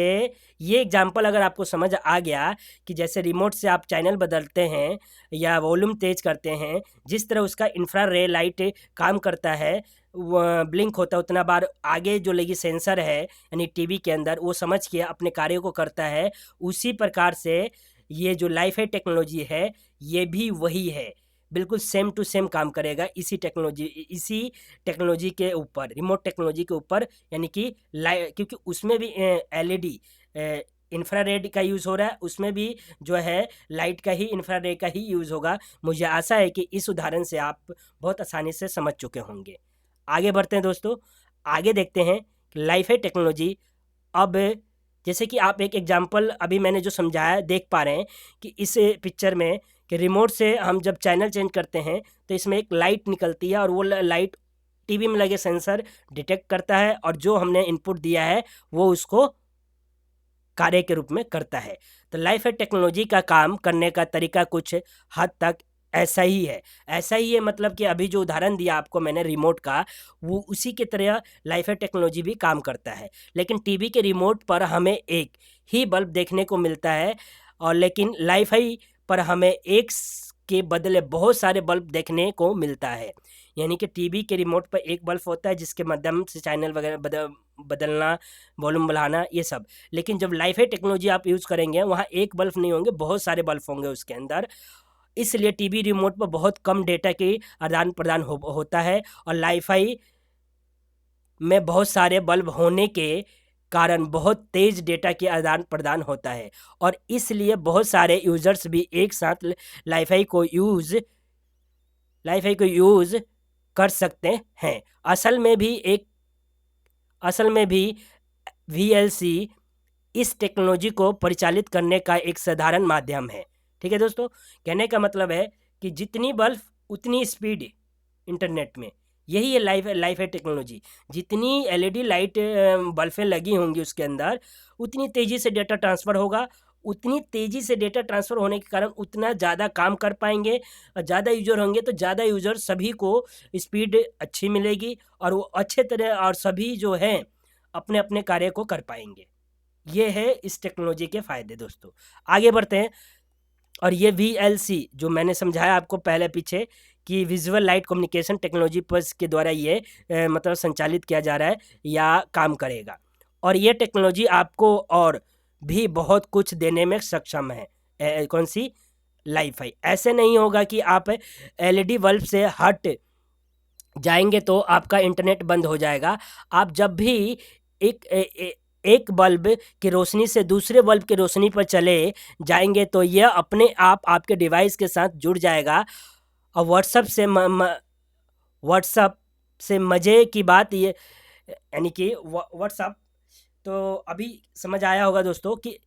ये एग्जाम्पल अगर आपको समझ आ गया कि जैसे रिमोट से आप चैनल बदलते हैं या वॉल्यूम तेज करते हैं, जिस तरह उसका इंफ्रारेड लाइट काम करता है, ब्लिंक होता है उतना बार, आगे जो लगी सेंसर है यानी टीवी के अंदर वो समझ के अपने कार्य को करता है, उसी प्रकार से ये जो लाइफ है टेक्नोलॉजी है ये भी वही है, बिल्कुल सेम टू सेम काम करेगा इसी टेक्नोलॉजी के ऊपर, रिमोट टेक्नोलॉजी के ऊपर, यानी कि क्योंकि उसमें भी एलईडी इंफ्रारेड का यूज़ हो रहा है, उसमें भी जो है लाइट का ही, इंफ्रारेड का ही यूज़ होगा। मुझे आशा है कि इस उदाहरण से आप बहुत आसानी से समझ चुके होंगे। आगे बढ़ते हैं दोस्तों, आगे देखते हैं लाइफ है टेक्नोलॉजी। अब जैसे कि आप एक एग्जांपल अभी मैंने जो समझाया देख पा रहे हैं कि इस पिक्चर में कि रिमोट से हम जब चैनल चेंज करते हैं तो इसमें एक लाइट निकलती है और वो लाइट टीवी में लगे सेंसर डिटेक्ट करता है और जो हमने इनपुट दिया है वो उसको कार्य के रूप में करता है। तो लाइफ है टेक्नोलॉजी का काम करने का तरीका कुछ हद तक ऐसा ही है। ऐसा ही है मतलब कि अभी जो उदाहरण दिया आपको मैंने रिमोट का, वो उसी की तरह लाइफ है टेक्नोलॉजी भी काम करता है। लेकिन टीवी के रिमोट पर हमें एक ही बल्ब देखने को मिलता है, और लेकिन लाइफ है पर हमें एक के बदले बहुत सारे बल्ब देखने को मिलता है। यानी कि टीवी के रिमोट पर एक बल्ब होता है जिसके माध्यम से चैनल वगैरह बदलना, वॉल्यूम बढ़ाना, ये सब। लेकिन जब लाइफ है टेक्नोलॉजी आप यूज़ करेंगे वहाँ एक बल्ब नहीं होंगे, बहुत सारे बल्ब होंगे उसके अंदर। इसलिए टीवी रिमोट पर बहुत कम डेटा के आदान प्रदान होता है, और लाइफाई में बहुत सारे बल्ब होने के कारण बहुत तेज़ डेटा के आदान प्रदान होता है, और इसलिए बहुत सारे यूज़र्स भी एक साथ लाइफाई को यूज़ कर सकते हैं। असल में भी VLC इस टेक्नोलॉजी को परिचालित करने का एक साधारण माध्यम है। ठीक है दोस्तों, कहने का मतलब है कि जितनी बल्ब उतनी स्पीड इंटरनेट में, यही है लाइफ है टेक्नोलॉजी। जितनी LED लाइट बल्बें लगी होंगी उसके अंदर, उतनी तेज़ी से डेटा ट्रांसफ़र होगा, उतनी तेज़ी से डेटा ट्रांसफ़र होने के कारण उतना ज़्यादा काम कर पाएंगे। ज़्यादा यूज़र होंगे तो ज़्यादा यूज़र सभी को स्पीड अच्छी मिलेगी, और वो अच्छे तरह और सभी जो हैं अपने अपने कार्य को कर पाएंगे। ये है इस टेक्नोलॉजी के फ़ायदे दोस्तों। आगे बढ़ते हैं, और ये VLC जो मैंने समझाया आपको पहले पीछे कि विजुअल लाइट कम्युनिकेशन टेक्नोलॉजी पर के द्वारा ये मतलब संचालित किया जा रहा है या काम करेगा, और ये टेक्नोलॉजी आपको और भी बहुत कुछ देने में सक्षम है। कौन सी? लाइफाई। ऐसे नहीं होगा कि आप LED बल्ब से हट जाएंगे तो आपका इंटरनेट बंद हो जाएगा। आप जब भी एक बल्ब की रोशनी से दूसरे बल्ब की रोशनी पर चले जाएंगे तो यह अपने आप आपके डिवाइस के साथ जुड़ जाएगा। और व्हाट्सअप से मज़े की बात ये, यानी कि व्हाट्सअप तो अभी समझ आया होगा दोस्तों कि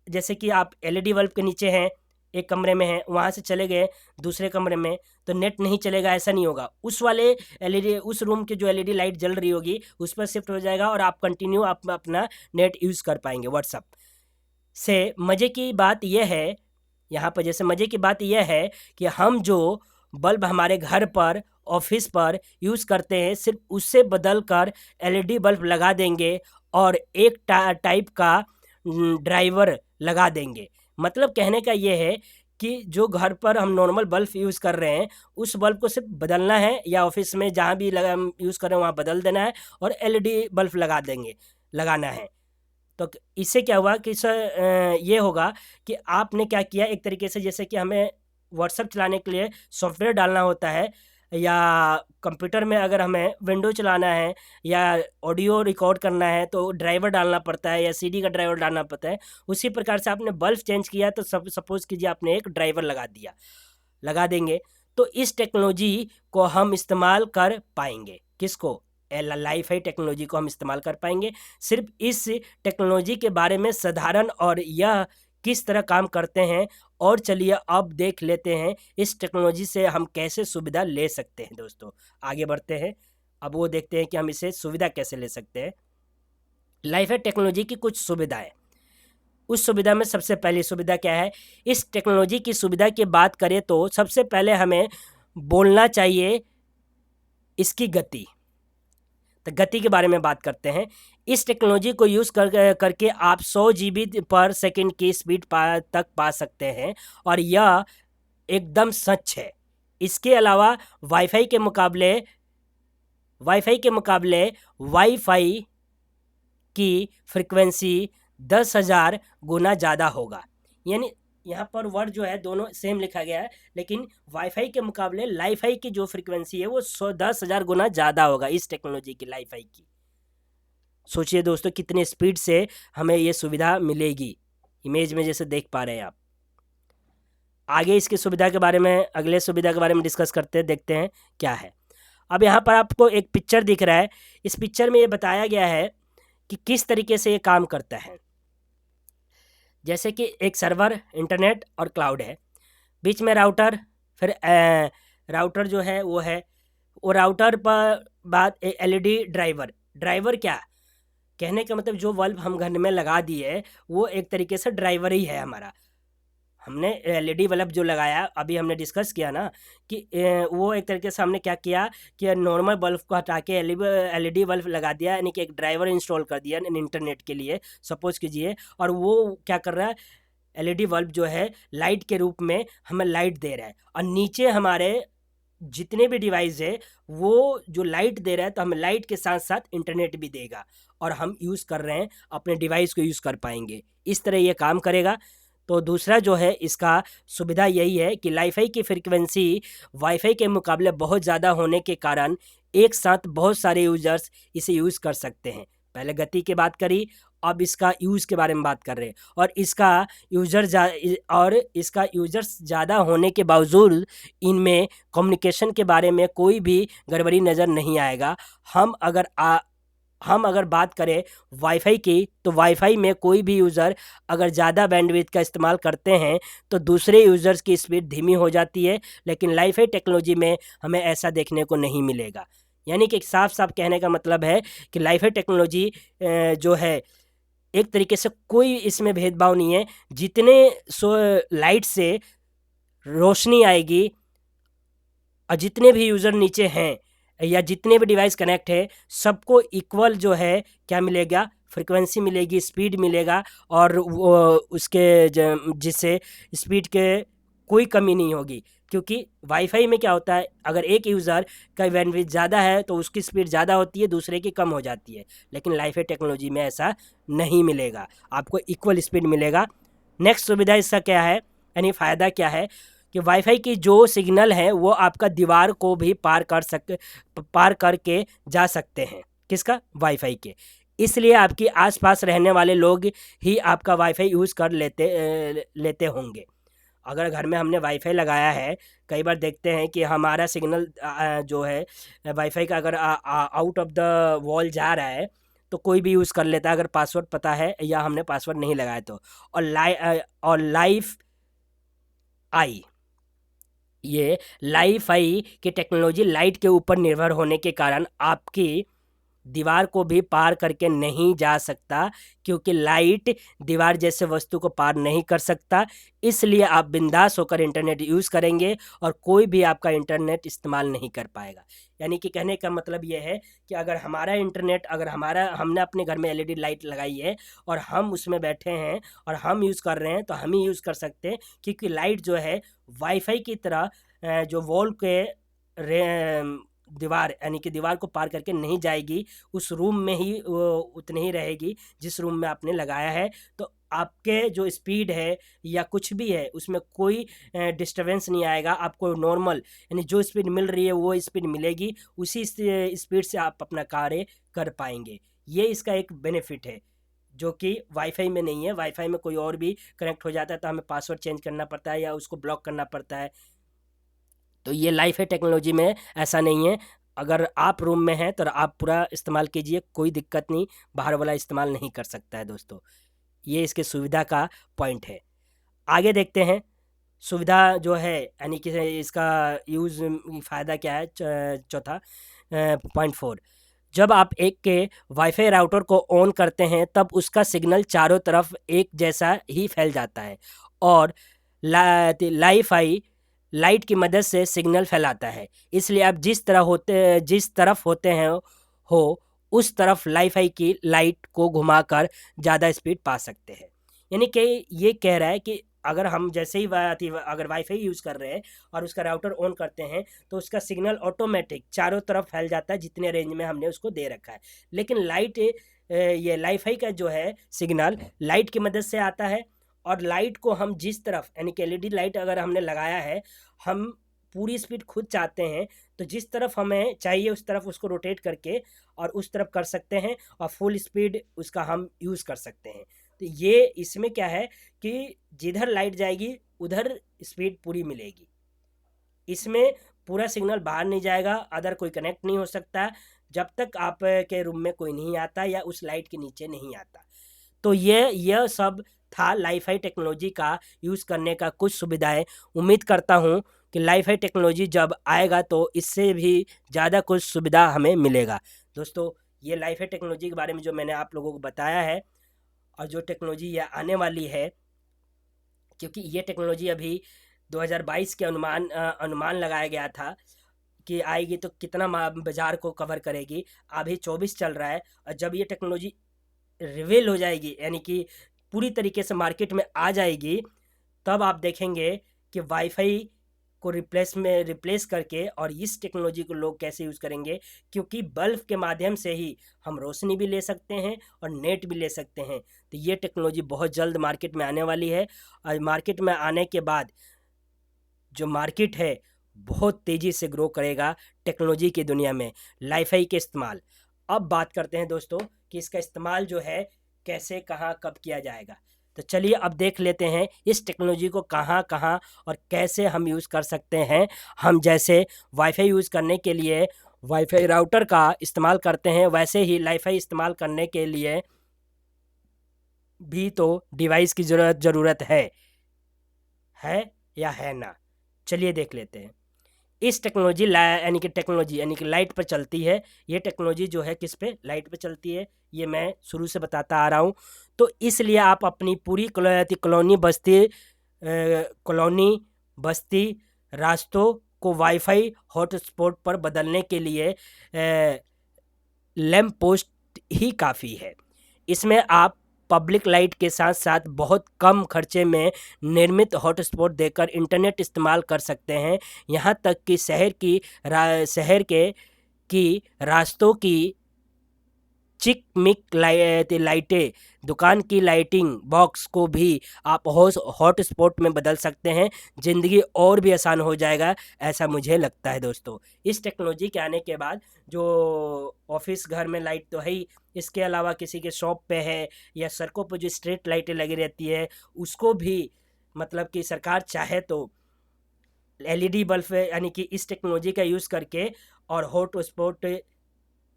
जैसे कि आप LED बल्ब के नीचे हैं, एक कमरे में हैं, वहाँ से चले गए दूसरे कमरे में तो नेट नहीं चलेगा, ऐसा नहीं होगा। उस वाले LED, उस रूम की जो LED लाइट जल रही होगी उस पर शिफ्ट हो जाएगा और आप कंटिन्यू आप अपना नेट यूज़ कर पाएंगे व्हाट्सअप से। मज़े की बात यह है यहाँ पर, जैसे मज़े की बात यह है कि हम जो बल्ब हमारे घर पर, ऑफिस पर यूज़ करते हैं, सिर्फ उससे बदल कर LED बल्ब लगा देंगे और एक टाइप का ड्राइवर लगा देंगे। मतलब कहने का ये है कि जो घर पर हम नॉर्मल बल्ब यूज़ कर रहे हैं उस बल्ब को सिर्फ बदलना है, या ऑफिस में जहाँ भी यूज़ कर रहे हैं वहाँ बदल देना है और LED बल्ब लगाना है। तो इससे क्या हुआ कि सर ये होगा कि आपने क्या किया, एक तरीके से जैसे कि हमें व्हाट्सअप चलाने के लिए सॉफ्टवेयर डालना होता है, या कंप्यूटर में अगर हमें विंडो चलाना है या ऑडियो रिकॉर्ड करना है तो ड्राइवर डालना पड़ता है या CD का ड्राइवर डालना पड़ता है। उसी प्रकार से आपने बल्ब चेंज किया तो सपोज़ कीजिए आपने एक ड्राइवर लगा देंगे तो इस टेक्नोलॉजी को हम इस्तेमाल कर पाएंगे। किसको? लाइफाई टेक्नोलॉजी को हम इस्तेमाल कर पाएंगे। सिर्फ इस टेक्नोलॉजी के बारे में साधारण और यह किस तरह काम करते हैं, और चलिए अब देख लेते हैं इस टेक्नोलॉजी से हम कैसे सुविधा ले सकते हैं। दोस्तों आगे बढ़ते हैं, अब वो देखते हैं कि हम इसे सुविधा कैसे ले सकते हैं। लाइफाई टेक्नोलॉजी की कुछ सुविधाएं। उस सुविधा में सबसे पहली सुविधा क्या है? इस टेक्नोलॉजी की सुविधा की बात करें तो सबसे पहले हमें बोलना चाहिए इसकी गति। तो गति के बारे में बात करते हैं। इस टेक्नोलॉजी को यूज़ करके आप 100 GB पर सेकंड की स्पीड तक पा सकते हैं, और यह एकदम सच है। इसके अलावा वाईफाई के मुकाबले वाईफाई की फ्रीक्वेंसी 10,000 गुना ज़्यादा होगा। यानी यहाँ पर वर्ड जो है दोनों सेम लिखा गया है, लेकिन वाईफाई के मुकाबले लाईफाई की जो फ्रीक्वेंसी है वो 10,000 गुना ज़्यादा होगा इस टेक्नोलॉजी की, लाईफाई की। सोचिए दोस्तों कितने स्पीड से हमें ये सुविधा मिलेगी। इमेज में जैसे देख पा रहे हैं आप। आगे इसकी सुविधा के बारे में, अगले सुविधा के बारे में डिस्कस करते हैं, देखते हैं क्या है। अब यहाँ पर आपको एक पिक्चर दिख रहा है। इस पिक्चर में ये बताया गया है कि किस तरीके से ये काम करता है। जैसे कि एक सर्वर, इंटरनेट और क्लाउड है, बीच में राउटर, फिर राउटर जो है वो राउटर पर बाद LED ड्राइवर क्या कहने का मतलब, जो बल्ब हम घर में लगा दिए वो एक तरीके से ड्राइवर ही है हमारा। हमने LED बल्ब जो लगाया, अभी हमने डिस्कस किया ना कि वो एक तरीके से हमने क्या किया कि नॉर्मल बल्ब को हटा के LED बल्ब लगा दिया, यानी कि एक ड्राइवर इंस्टॉल कर दिया इंटरनेट के लिए, सपोज कीजिए। और वो क्या कर रहा है, LED बल्ब जो है लाइट के रूप में हमें लाइट दे रहा है, और नीचे हमारे जितने भी डिवाइस है वो जो लाइट दे रहा है, तो हमें लाइट के साथ साथ इंटरनेट भी देगा, और हम यूज़ कर रहे हैं अपने डिवाइस को यूज़ कर पाएंगे। इस तरह ये काम करेगा। तो दूसरा जो है इसका सुविधा यही है कि लाईफाई की फ्रीक्वेंसी वाईफाई के मुकाबले बहुत ज़्यादा होने के कारण एक साथ बहुत सारे यूजर्स इसे यूज़ कर सकते हैं। पहले गति की बात करी, अब इसका यूज़ के बारे में बात कर रहे हैं। और इसका यूजर्स ज़्यादा होने के बावजूद इनमें कम्युनिकेशन के बारे में कोई भी गड़बड़ी नज़र नहीं आएगा। हम अगर बात करें वाईफाई की, तो वाईफाई में कोई भी यूज़र अगर ज़्यादा बैंडविड्थ का इस्तेमाल करते हैं तो दूसरे यूज़र्स की स्पीड धीमी हो जाती है, लेकिन लाईफाई टेक्नोलॉजी में हमें ऐसा देखने को नहीं मिलेगा। यानी कि साफ साफ कहने का मतलब है कि लाईफाई टेक्नोलॉजी जो है एक तरीके से कोई इसमें भेदभाव नहीं है। जितने लाइट से रोशनी आएगी और जितने भी यूज़र नीचे हैं या जितने भी डिवाइस कनेक्ट है, सबको इक्वल जो है क्या मिलेगा, फ्रीक्वेंसी मिलेगी, स्पीड मिलेगा, और जिससे स्पीड के कोई कमी नहीं होगी। क्योंकि वाईफाई में क्या होता है, अगर एक यूज़र का बैंडविड्थ ज़्यादा है तो उसकी स्पीड ज़्यादा होती है, दूसरे की कम हो जाती है, लेकिन लाईफाई टेक्नोलॉजी में ऐसा नहीं मिलेगा, आपको इक्वल स्पीड मिलेगा। नेक्स्ट सुविधा इसका क्या है, यानी फ़ायदा क्या है कि वाईफाई की जो सिग्नल है वो आपका दीवार को भी पार करके जा सकते हैं। किसका? वाईफाई के। इसलिए आपके आसपास रहने वाले लोग ही आपका वाईफाई यूज़ कर लेते होंगे। अगर घर में हमने वाईफाई लगाया है, कई बार देखते हैं कि हमारा सिग्नल जो है वाईफाई का अगर आउट ऑफ द वॉल जा रहा है तो कोई भी यूज़ कर लेता है, अगर पासवर्ड पता है या हमने पासवर्ड नहीं लगाया तो। और ये लाईफाई की टेक्नोलॉजी लाइट के ऊपर निर्भर होने के कारण आपकी दीवार को भी पार करके नहीं जा सकता, क्योंकि लाइट दीवार जैसे वस्तु को पार नहीं कर सकता। इसलिए आप बिंदास होकर इंटरनेट यूज़ करेंगे और कोई भी आपका इंटरनेट इस्तेमाल नहीं कर पाएगा। यानी कि कहने का मतलब ये है कि अगर हमारा इंटरनेट, हमने अपने घर में LED लाइट लगाई है और हम उसमें बैठे हैं और हम यूज़ कर रहे हैं, तो हम ही यूज़ कर सकते हैं, क्योंकि लाइट जो है वाईफाई की तरह जो वॉल के दीवार, यानी कि दीवार को पार करके नहीं जाएगी, उस रूम में ही उतनी ही रहेगी जिस रूम में आपने लगाया है। तो आपके जो स्पीड है या कुछ भी है उसमें कोई डिस्टर्बेंस नहीं आएगा। आपको नॉर्मल, यानी जो स्पीड मिल रही है वो स्पीड मिलेगी, उसी स्पीड से आप अपना कार्य कर पाएंगे। ये इसका एक बेनिफिट है जो कि वाईफाई में नहीं है। वाईफाई में कोई और भी कनेक्ट हो जाता है तो हमें पासवर्ड चेंज करना पड़ता है या उसको ब्लॉक करना पड़ता है। तो ये लाईफाई टेक्नोलॉजी में ऐसा नहीं है। अगर आप रूम में हैं तो आप पूरा इस्तेमाल कीजिए, कोई दिक्कत नहीं, बाहर वाला इस्तेमाल नहीं कर सकता है दोस्तों। ये इसके सुविधा का पॉइंट है। आगे देखते हैं सुविधा जो है, यानी कि इसका यूज़ फ़ायदा क्या है। चौथा पॉइंट 4, जब आप एक के वाईफाई राउटर को ऑन करते हैं तब उसका सिग्नल चारों तरफ एक जैसा ही फैल जाता है, और लाइट की मदद से सिग्नल फैलाता है, इसलिए आप जिस तरफ होते हैं हो उस तरफ वाईफाई की लाइट को घुमाकर ज़्यादा स्पीड पा सकते हैं। यानी कि ये कह रहा है कि अगर हम जैसे ही अगर वाईफाई यूज़ कर रहे हैं और उसका राउटर ऑन करते हैं तो उसका सिग्नल ऑटोमेटिक चारों तरफ फैल जाता है जितने रेंज में हमने उसको दे रखा है। लेकिन ये वाईफाई का जो है सिग्नल लाइट की मदद से आता है, और लाइट को हम जिस तरफ यानी कि एलईडी लाइट अगर हमने लगाया है, हम पूरी स्पीड खुद चाहते हैं तो जिस तरफ हमें चाहिए उस तरफ उसको रोटेट करके और उस तरफ कर सकते हैं और फुल स्पीड उसका हम यूज़ कर सकते हैं। तो ये इसमें क्या है कि जिधर लाइट जाएगी उधर स्पीड पूरी मिलेगी, इसमें पूरा सिग्नल बाहर नहीं जाएगा, अदर कोई कनेक्ट नहीं हो सकता जब तक आप के रूम में कोई नहीं आता या उस लाइट के नीचे नहीं आता। तो यह सब था वाईफाई टेक्नोलॉजी का यूज़ करने का कुछ सुविधाएं। उम्मीद करता हूं कि वाईफाई टेक्नोलॉजी जब आएगा तो इससे भी ज़्यादा कुछ सुविधा हमें मिलेगा। दोस्तों, ये वाईफाई टेक्नोलॉजी के बारे में जो मैंने आप लोगों को बताया है और जो टेक्नोलॉजी ये आने वाली है, क्योंकि ये टेक्नोलॉजी अभी 2022 के अनुमान लगाया गया था कि आएगी तो कितना बाज़ार को कवर करेगी। अभी 24 चल रहा है और जब ये टेक्नोलॉजी रिवील हो जाएगी यानी कि पूरी तरीके से मार्केट में आ जाएगी, तब आप देखेंगे कि वाईफाई को रिप्लेस करके और इस टेक्नोलॉजी को लोग कैसे यूज़ करेंगे, क्योंकि बल्ब के माध्यम से ही हम रोशनी भी ले सकते हैं और नेट भी ले सकते हैं। तो ये टेक्नोलॉजी बहुत जल्द मार्केट में आने वाली है और मार्केट में आने के बाद जो मार्केट है बहुत तेज़ी से ग्रो करेगा टेक्नोलॉजी की दुनिया में वाईफाई के इस्तेमाल। अब बात करते हैं दोस्तों कि इसका इस्तेमाल जो है कैसे, कहाँ, कब किया जाएगा। तो चलिए अब देख लेते हैं इस टेक्नोलॉजी को कहाँ कहाँ और कैसे हम यूज़ कर सकते हैं। हम जैसे वाईफाई यूज़ करने के लिए वाईफाई राउटर का इस्तेमाल करते हैं, वैसे ही वाईफाई इस्तेमाल करने के लिए भी तो डिवाइस की ज़रूरत है या है ना। चलिए देख लेते हैं। इस टेक्नोलॉजी यानी कि लाइट पर चलती है। ये टेक्नोलॉजी जो है किस पे, लाइट पे चलती है, ये मैं शुरू से बताता आ रहा हूँ। तो इसलिए आप अपनी पूरी कॉलोनी बस्ती रास्तों को वाईफाई हॉटस्पॉट पर बदलने के लिए लैंप पोस्ट ही काफ़ी है। इसमें आप पब्लिक लाइट के साथ साथ बहुत कम खर्चे में निर्मित हॉटस्पॉट देकर इंटरनेट इस्तेमाल कर सकते हैं। यहाँ तक कि शहर की रास्तों की चिकमिक लाइटें, दुकान की लाइटिंग बॉक्स को भी आप हॉटस्पॉट में बदल सकते हैं। ज़िंदगी और भी आसान हो जाएगा, ऐसा मुझे लगता है दोस्तों। इस टेक्नोलॉजी के आने के बाद जो ऑफिस घर में लाइट तो है ही, इसके अलावा किसी के शॉप पे है या सड़कों पर जो स्ट्रीट लाइटें लगी रहती है उसको भी मतलब कि सरकार चाहे तो एलईडी बल्ब यानी कि इस टेक्नोलॉजी का यूज़ करके और हॉटस्पॉट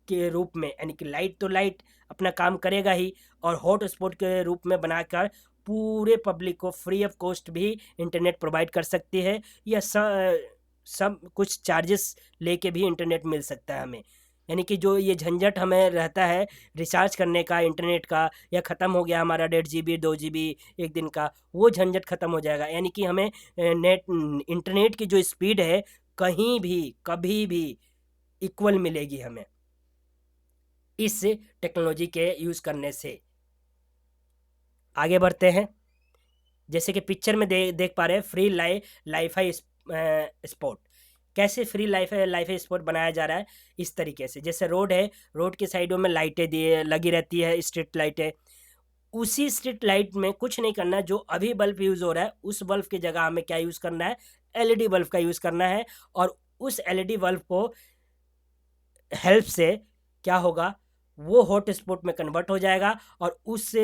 के रूप में, यानी कि लाइट तो लाइट अपना काम करेगा ही और हॉटस्पॉट के रूप में बनाकर पूरे पब्लिक को फ्री ऑफ कॉस्ट भी इंटरनेट प्रोवाइड कर सकती है, या सब कुछ चार्जेस लेके भी इंटरनेट मिल सकता है हमें। यानी कि जो ये झंझट हमें रहता है रिचार्ज करने का इंटरनेट का, या ख़त्म हो गया हमारा 1.5 GB 2 GB एक दिन का, वो झंझट ख़त्म हो जाएगा। यानी कि हमें इंटरनेट की जो स्पीड है कहीं भी कभी भी इक्वल मिलेगी हमें इस टेक्नोलॉजी के यूज़ करने से। आगे बढ़ते हैं। जैसे कि पिक्चर में देख पा रहे हैं फ्री वाईफाई स्पॉट। कैसे फ्री वाईफाई स्पॉट बनाया जा रहा है, इस तरीके से जैसे रोड है, रोड के साइडों में लाइटें लगी रहती है, स्ट्रीट लाइटें। उसी स्ट्रीट लाइट में कुछ नहीं करना, जो अभी बल्ब यूज़ हो रहा है उस बल्ब की जगह हमें क्या यूज़ करना है, एलईडी बल्ब का यूज़ करना है। और उस एलईडी बल्ब को हेल्प से क्या होगा, वो हॉटस्पॉट में कन्वर्ट हो जाएगा और उससे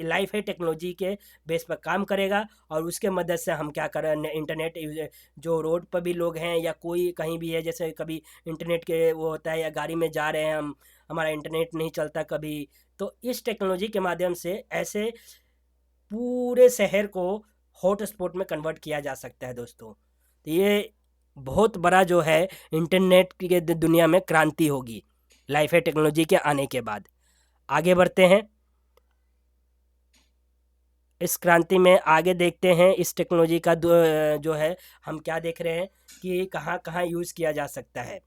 वाईफाई टेक्नोलॉजी के बेस पर काम करेगा। और उसके मदद से हम क्या करें, इंटरनेट जो रोड पर भी लोग हैं या कोई कहीं भी है, जैसे कभी इंटरनेट के वो होता है या गाड़ी में जा रहे हैं हम, हमारा इंटरनेट नहीं चलता कभी, तो इस टेक्नोलॉजी के माध्यम से ऐसे पूरे शहर को हॉटस्पॉट में कन्वर्ट किया जा सकता है दोस्तों। तो ये बहुत बड़ा जो है इंटरनेट की दुनिया में क्रांति होगी वाईफाई टेक्नोलॉजी के आने के बाद। आगे बढ़ते हैं। इस क्रांति में आगे देखते हैं इस टेक्नोलॉजी का जो है हम क्या देख रहे हैं कि कहाँ कहाँ यूज़ किया जा सकता है।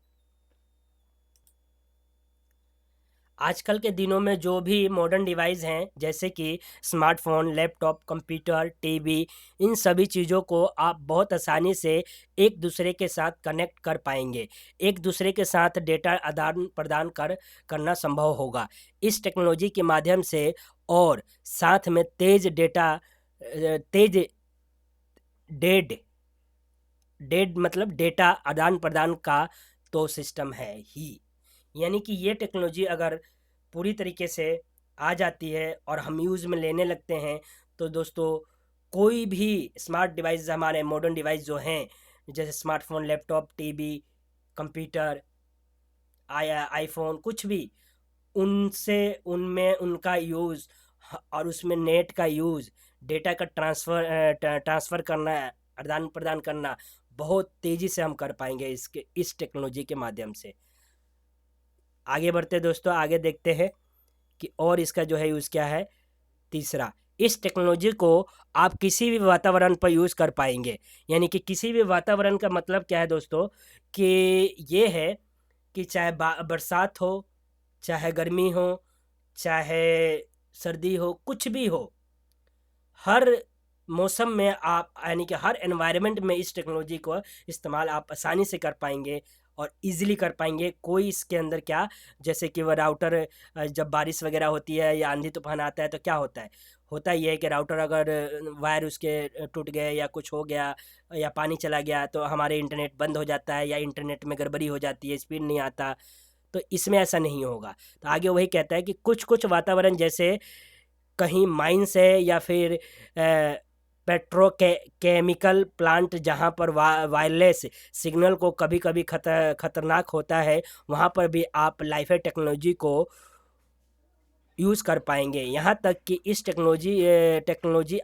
आजकल के दिनों में जो भी मॉडर्न डिवाइस हैं जैसे कि स्मार्टफोन, लैपटॉप, कंप्यूटर, टीवी, इन सभी चीज़ों को आप बहुत आसानी से एक दूसरे के साथ कनेक्ट कर पाएंगे। एक दूसरे के साथ डेटा आदान प्रदान करना संभव होगा इस टेक्नोलॉजी के माध्यम से। और साथ में तेज डेड डेड मतलब डेटा आदान प्रदान का तो सिस्टम है ही। यानी कि ये टेक्नोलॉजी अगर पूरी तरीके से आ जाती है और हम यूज़ में लेने लगते हैं तो दोस्तों कोई भी स्मार्ट डिवाइस, हमारे मॉडर्न डिवाइस जो हैं जैसे smartphone, laptop, TV, computer, iPhone, कुछ भी, उनसे उनमें उनका यूज़ और उसमें नेट का यूज़, डेटा का ट्रांसफ़र करना, आदान प्रदान करना बहुत तेज़ी से हम कर पाएंगे इस टेक्नोलॉजी के माध्यम से। आगे बढ़ते दोस्तों, आगे देखते हैं कि और इसका जो है यूज़ क्या है। तीसरा, इस टेक्नोलॉजी को आप किसी भी वातावरण पर यूज़ कर पाएंगे। यानी कि किसी भी वातावरण का मतलब क्या है दोस्तों कि ये है कि चाहे बरसात हो, चाहे गर्मी हो, चाहे सर्दी हो, कुछ भी हो, हर मौसम में आप, यानी कि हर एनवायरनमेंट में इस टेक्नोलॉजी को इस्तेमाल आप आसानी से कर पाएंगे और इजीली कर पाएंगे। कोई इसके अंदर क्या, जैसे कि वह राउटर, जब बारिश वगैरह होती है या आंधी तूफान आता है तो क्या होता ये है कि राउटर अगर वायर उसके टूट गए या कुछ हो गया या पानी चला गया तो हमारे इंटरनेट बंद हो जाता है या इंटरनेट में गड़बड़ी हो जाती है, स्पीड नहीं आता। तो इसमें ऐसा नहीं होगा। तो आगे वही कहता है कि कुछ कुछ वातावरण, जैसे कहीं माइंस है या फिर केमिकल प्लांट जहाँ पर वायरलेस सिग्नल को कभी कभी खतरनाक होता है, वहाँ पर भी आप लाइफाई टेक्नोलॉजी को यूज़ कर पाएंगे। यहाँ तक कि इस टेक्नोलॉजी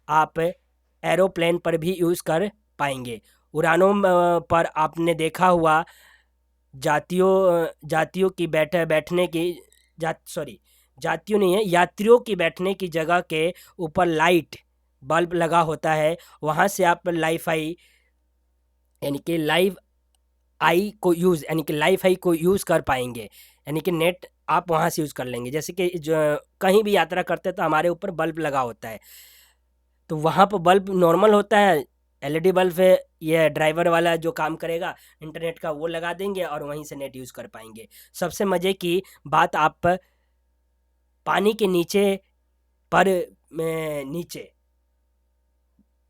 आप एरोप्लेन पर भी यूज़ कर पाएंगे। उड़ानों पर आपने देखा हुआ जातियों की बैठने की जातियों नहीं है, यात्रियों की बैठने की जगह के ऊपर लाइट बल्ब लगा होता है। वहाँ से आप लाइफाई यानी कि लाइफ आई को यूज़ कर पाएंगे। यानी कि नेट आप वहाँ से यूज़ कर लेंगे। जैसे कि जो कहीं भी यात्रा करते हैं तो हमारे ऊपर बल्ब लगा होता है, तो वहाँ पर बल्ब नॉर्मल होता है, एलईडी बल्ब है, ये ड्राइवर वाला जो काम करेगा इंटरनेट का वो लगा देंगे और वहीं से नेट यूज़ कर पाएंगे। सबसे मज़े की बात, आप पानी के नीचे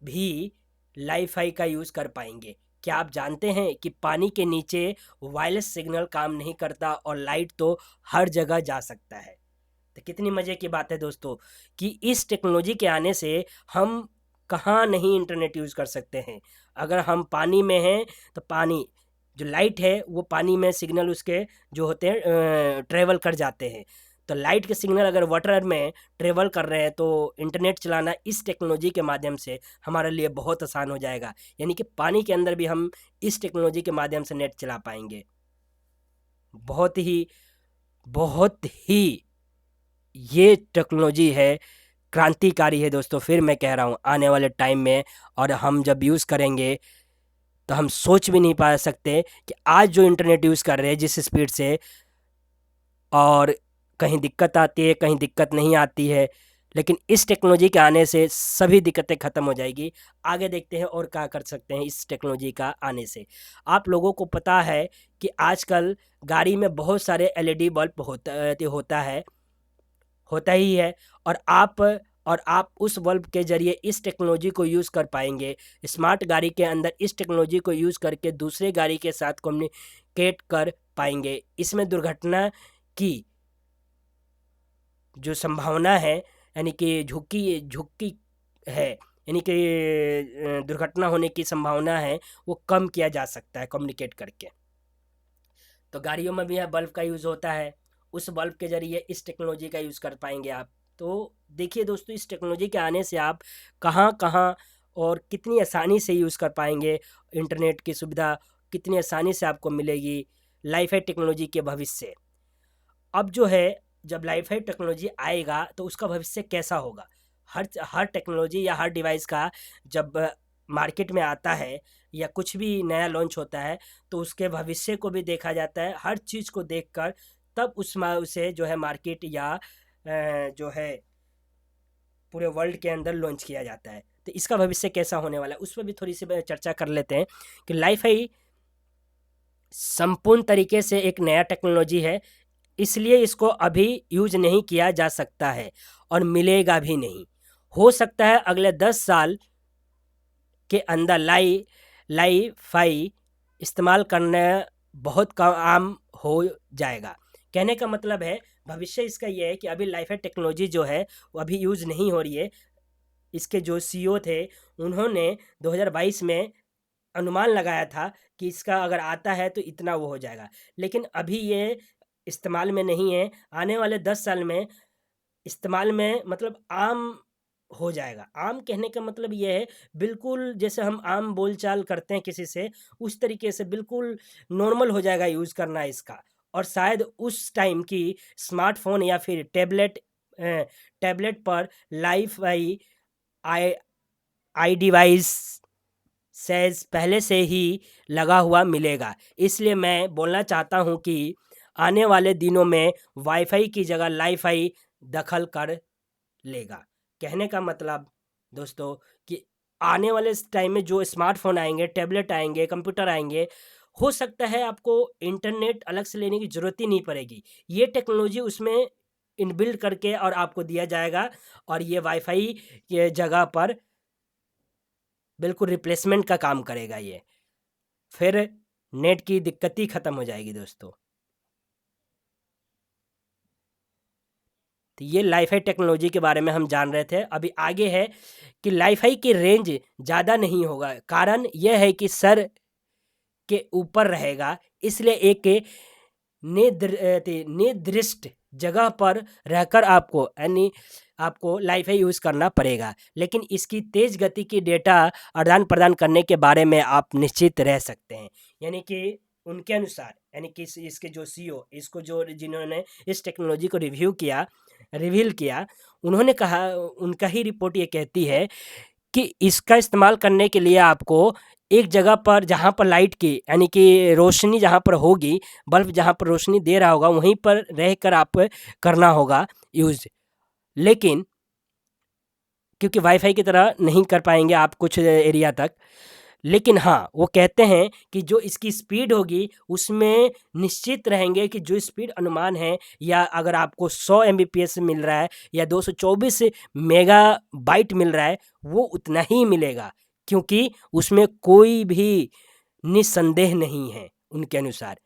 भी लाइफाई का यूज़ कर पाएंगे। क्या आप जानते हैं कि पानी के नीचे वायरलेस सिग्नल काम नहीं करता और लाइट तो हर जगह जा सकता है। तो कितनी मज़े की बात है दोस्तों कि इस टेक्नोलॉजी के आने से हम कहाँ नहीं इंटरनेट यूज़ कर सकते हैं। अगर हम पानी में हैं तो पानी, जो लाइट है वो पानी में सिग्नल उसके जो होते हैं ट्रेवल कर जाते हैं। तो लाइट के सिग्नल अगर वाटर में ट्रेवल कर रहे हैं तो इंटरनेट चलाना इस टेक्नोलॉजी के माध्यम से हमारे लिए बहुत आसान हो जाएगा। यानी कि पानी के अंदर भी हम इस टेक्नोलॉजी के माध्यम से नेट चला पाएंगे। बहुत ही ये टेक्नोलॉजी है, क्रांतिकारी है दोस्तों। फिर मैं कह रहा हूँ आने वाले टाइम में, और हम जब यूज़ करेंगे तो हम सोच भी नहीं पा सकते कि आज जो इंटरनेट यूज़ कर रहे हैं जिस स्पीड से, और कहीं दिक्कत आती है कहीं दिक्कत नहीं आती है, लेकिन इस टेक्नोलॉजी के आने से सभी दिक्कतें ख़त्म हो जाएगी। आगे देखते हैं और क्या कर सकते हैं इस टेक्नोलॉजी का आने से। आप लोगों को पता है कि आजकल गाड़ी में बहुत सारे एलईडी बल्ब होता ही है, और आप उस बल्ब के ज़रिए इस टेक्नोलॉजी को यूज़ कर पाएंगे। स्मार्ट गाड़ी के अंदर इस टेक्नोलॉजी को यूज़ करके दूसरे गाड़ी के साथ कम्युनिकेट कर पाएंगे। इसमें दुर्घटना की जो संभावना है, यानी कि झुकी है, यानी कि दुर्घटना होने की संभावना है, वो कम किया जा सकता है कम्युनिकेट करके। तो गाड़ियों में भी यह बल्ब का यूज़ होता है, उस बल्ब के ज़रिए इस टेक्नोलॉजी का यूज़ कर पाएंगे आप। तो देखिए दोस्तों, इस टेक्नोलॉजी के आने से आप कहाँ कहाँ और कितनी आसानी से यूज़ कर पाएंगे। इंटरनेट की सुविधा कितनी आसानी से आपको मिलेगी लाइफाई टेक्नोलॉजी के भविष्य। अब जो है, जब लाइफाई टेक्नोलॉजी आएगा तो उसका भविष्य कैसा होगा, हर टेक्नोलॉजी या हर डिवाइस का जब मार्केट में आता है या कुछ भी नया लॉन्च होता है तो उसके भविष्य को भी देखा जाता है। हर चीज़ को देखकर तब उसे जो है मार्केट या जो है पूरे वर्ल्ड के अंदर लॉन्च किया जाता है। तो इसका भविष्य कैसा होने वाला है उस पर भी थोड़ी सी चर्चा कर लेते हैं कि लाइफाई संपूर्ण तरीके से एक नया टेक्नोलॉजी है, इसलिए इसको अभी यूज नहीं किया जा सकता है और मिलेगा भी नहीं। हो सकता है अगले 10 साल के अंदर लाई फाई इस्तेमाल करना बहुत कम आम हो जाएगा। कहने का मतलब है भविष्य इसका ये है कि अभी लाइफाई टेक्नोलॉजी जो है वो अभी यूज़ नहीं हो रही है। इसके जो सीईओ थे उन्होंने 2022 में अनुमान लगाया था कि इसका अगर आता है तो इतना वो हो जाएगा, लेकिन अभी ये इस्तेमाल में नहीं है। आने वाले 10 साल में इस्तेमाल में मतलब आम हो जाएगा। आम कहने का मतलब ये है बिल्कुल जैसे हम आम बोलचाल करते हैं किसी से, उस तरीके से बिल्कुल नॉर्मल हो जाएगा यूज़ करना इसका। और शायद उस टाइम की स्मार्टफ़ोन या फिर टैबलेट पर life I I device says पहले से ही लगा हुआ मिलेगा। इसलिए मैं बोलना चाहता हूँ कि आने वाले दिनों में वाईफाई की जगह लाइफाई दखल कर लेगा। कहने का मतलब दोस्तों कि आने वाले इस टाइम में जो स्मार्टफोन आएंगे, टैबलेट आएंगे, कंप्यूटर आएंगे, हो सकता है आपको इंटरनेट अलग से लेने की ज़रूरत ही नहीं पड़ेगी। ये टेक्नोलॉजी उसमें इनबिल्ट करके और आपको दिया जाएगा और ये वाईफाई के जगह पर बिल्कुल रिप्लेसमेंट का काम करेगा ये। फिर नेट की दिक्कत ही ख़त्म हो जाएगी दोस्तों। तो ये लाइफाई टेक्नोलॉजी के बारे में हम जान रहे थे। अभी आगे है कि लाइफाई की रेंज ज़्यादा नहीं होगा। कारण यह है कि सर के ऊपर रहेगा, इसलिए एक निर्दिष्ट जगह पर रहकर आपको यानी आपको लाइफाई यूज़ करना पड़ेगा। लेकिन इसकी तेज़ गति की डेटा आदान प्रदान करने के बारे में आप निश्चित रह सकते हैं। यानी कि उनके अनुसार यानी कि इसके जो सीईओ इसको जो जिन्होंने इस टेक्नोलॉजी को रिवील किया, उन्होंने कहा, उनका ही रिपोर्ट ये कहती है कि इसका इस्तेमाल करने के लिए आपको एक जगह पर जहाँ पर लाइट की यानी कि रोशनी जहाँ पर होगी, बल्ब जहाँ पर रोशनी दे रहा होगा वहीं पर रहकर आप करना होगा यूज़। लेकिन क्योंकि वाईफाई की तरह नहीं कर पाएंगे आप कुछ एरिया तक। लेकिन हाँ, वो कहते हैं कि जो इसकी स्पीड होगी उसमें निश्चित रहेंगे कि जो स्पीड अनुमान है या अगर आपको 100 एमबीपीएस मिल रहा है या 224 मेगाबाइट मिल रहा है वो उतना ही मिलेगा, क्योंकि उसमें कोई भी निस्संदेह नहीं है उनके अनुसार।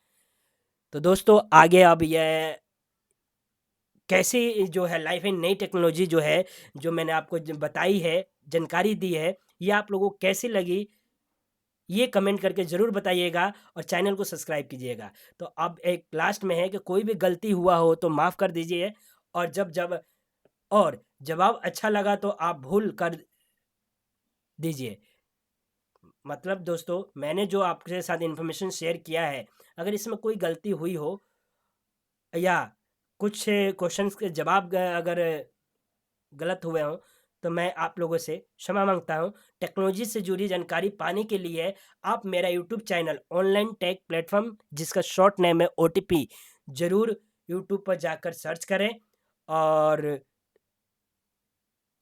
तो दोस्तों आगे अब यह कैसी जो है लाइफ इन नई टेक्नोलॉजी जो है जो मैंने आपको बताई है, जानकारी दी है, ये आप लोगों को कैसी लगी ये कमेंट करके ज़रूर बताइएगा और चैनल को सब्सक्राइब कीजिएगा। तो अब एक लास्ट में है कि कोई भी गलती हुआ हो तो माफ़ कर दीजिए और जवाब अच्छा लगा तो आप भूल कर दीजिए। मतलब दोस्तों मैंने जो आपके साथ इन्फॉर्मेशन शेयर किया है, अगर इसमें कोई गलती हुई हो या कुछ क्वेश्चंस के जवाब अगर गलत हुए हों तो मैं आप लोगों से क्षमा मांगता हूं। टेक्नोलॉजी से जुड़ी जानकारी पाने के लिए आप मेरा YouTube channel online take platform जिसका शॉर्ट नेम है OTP ज़रूर यूट्यूब पर जाकर सर्च करें और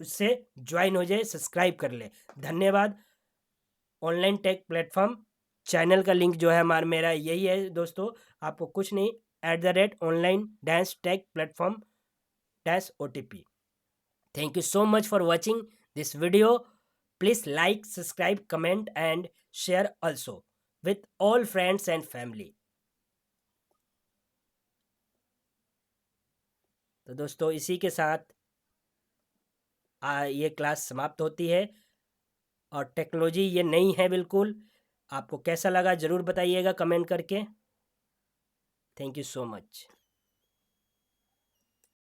उससे ज्वाइन हो जाए, सब्सक्राइब कर ले। धन्यवाद। ऑनलाइन टेक प्लेटफॉर्म चैनल का लिंक जो है मेरा यही है दोस्तों, आपको कुछ नहीं @online take platform OTP। Thank you so much for watching this video. Please like, subscribe, comment and share also with all friends and family. तो दोस्तों इसी के साथ ये क्लास समाप्त होती है और टेक्नोलॉजी ये नई है बिल्कुल। आपको कैसा लगा ज़रूर बताइएगा कमेंट करके। Thank you so much.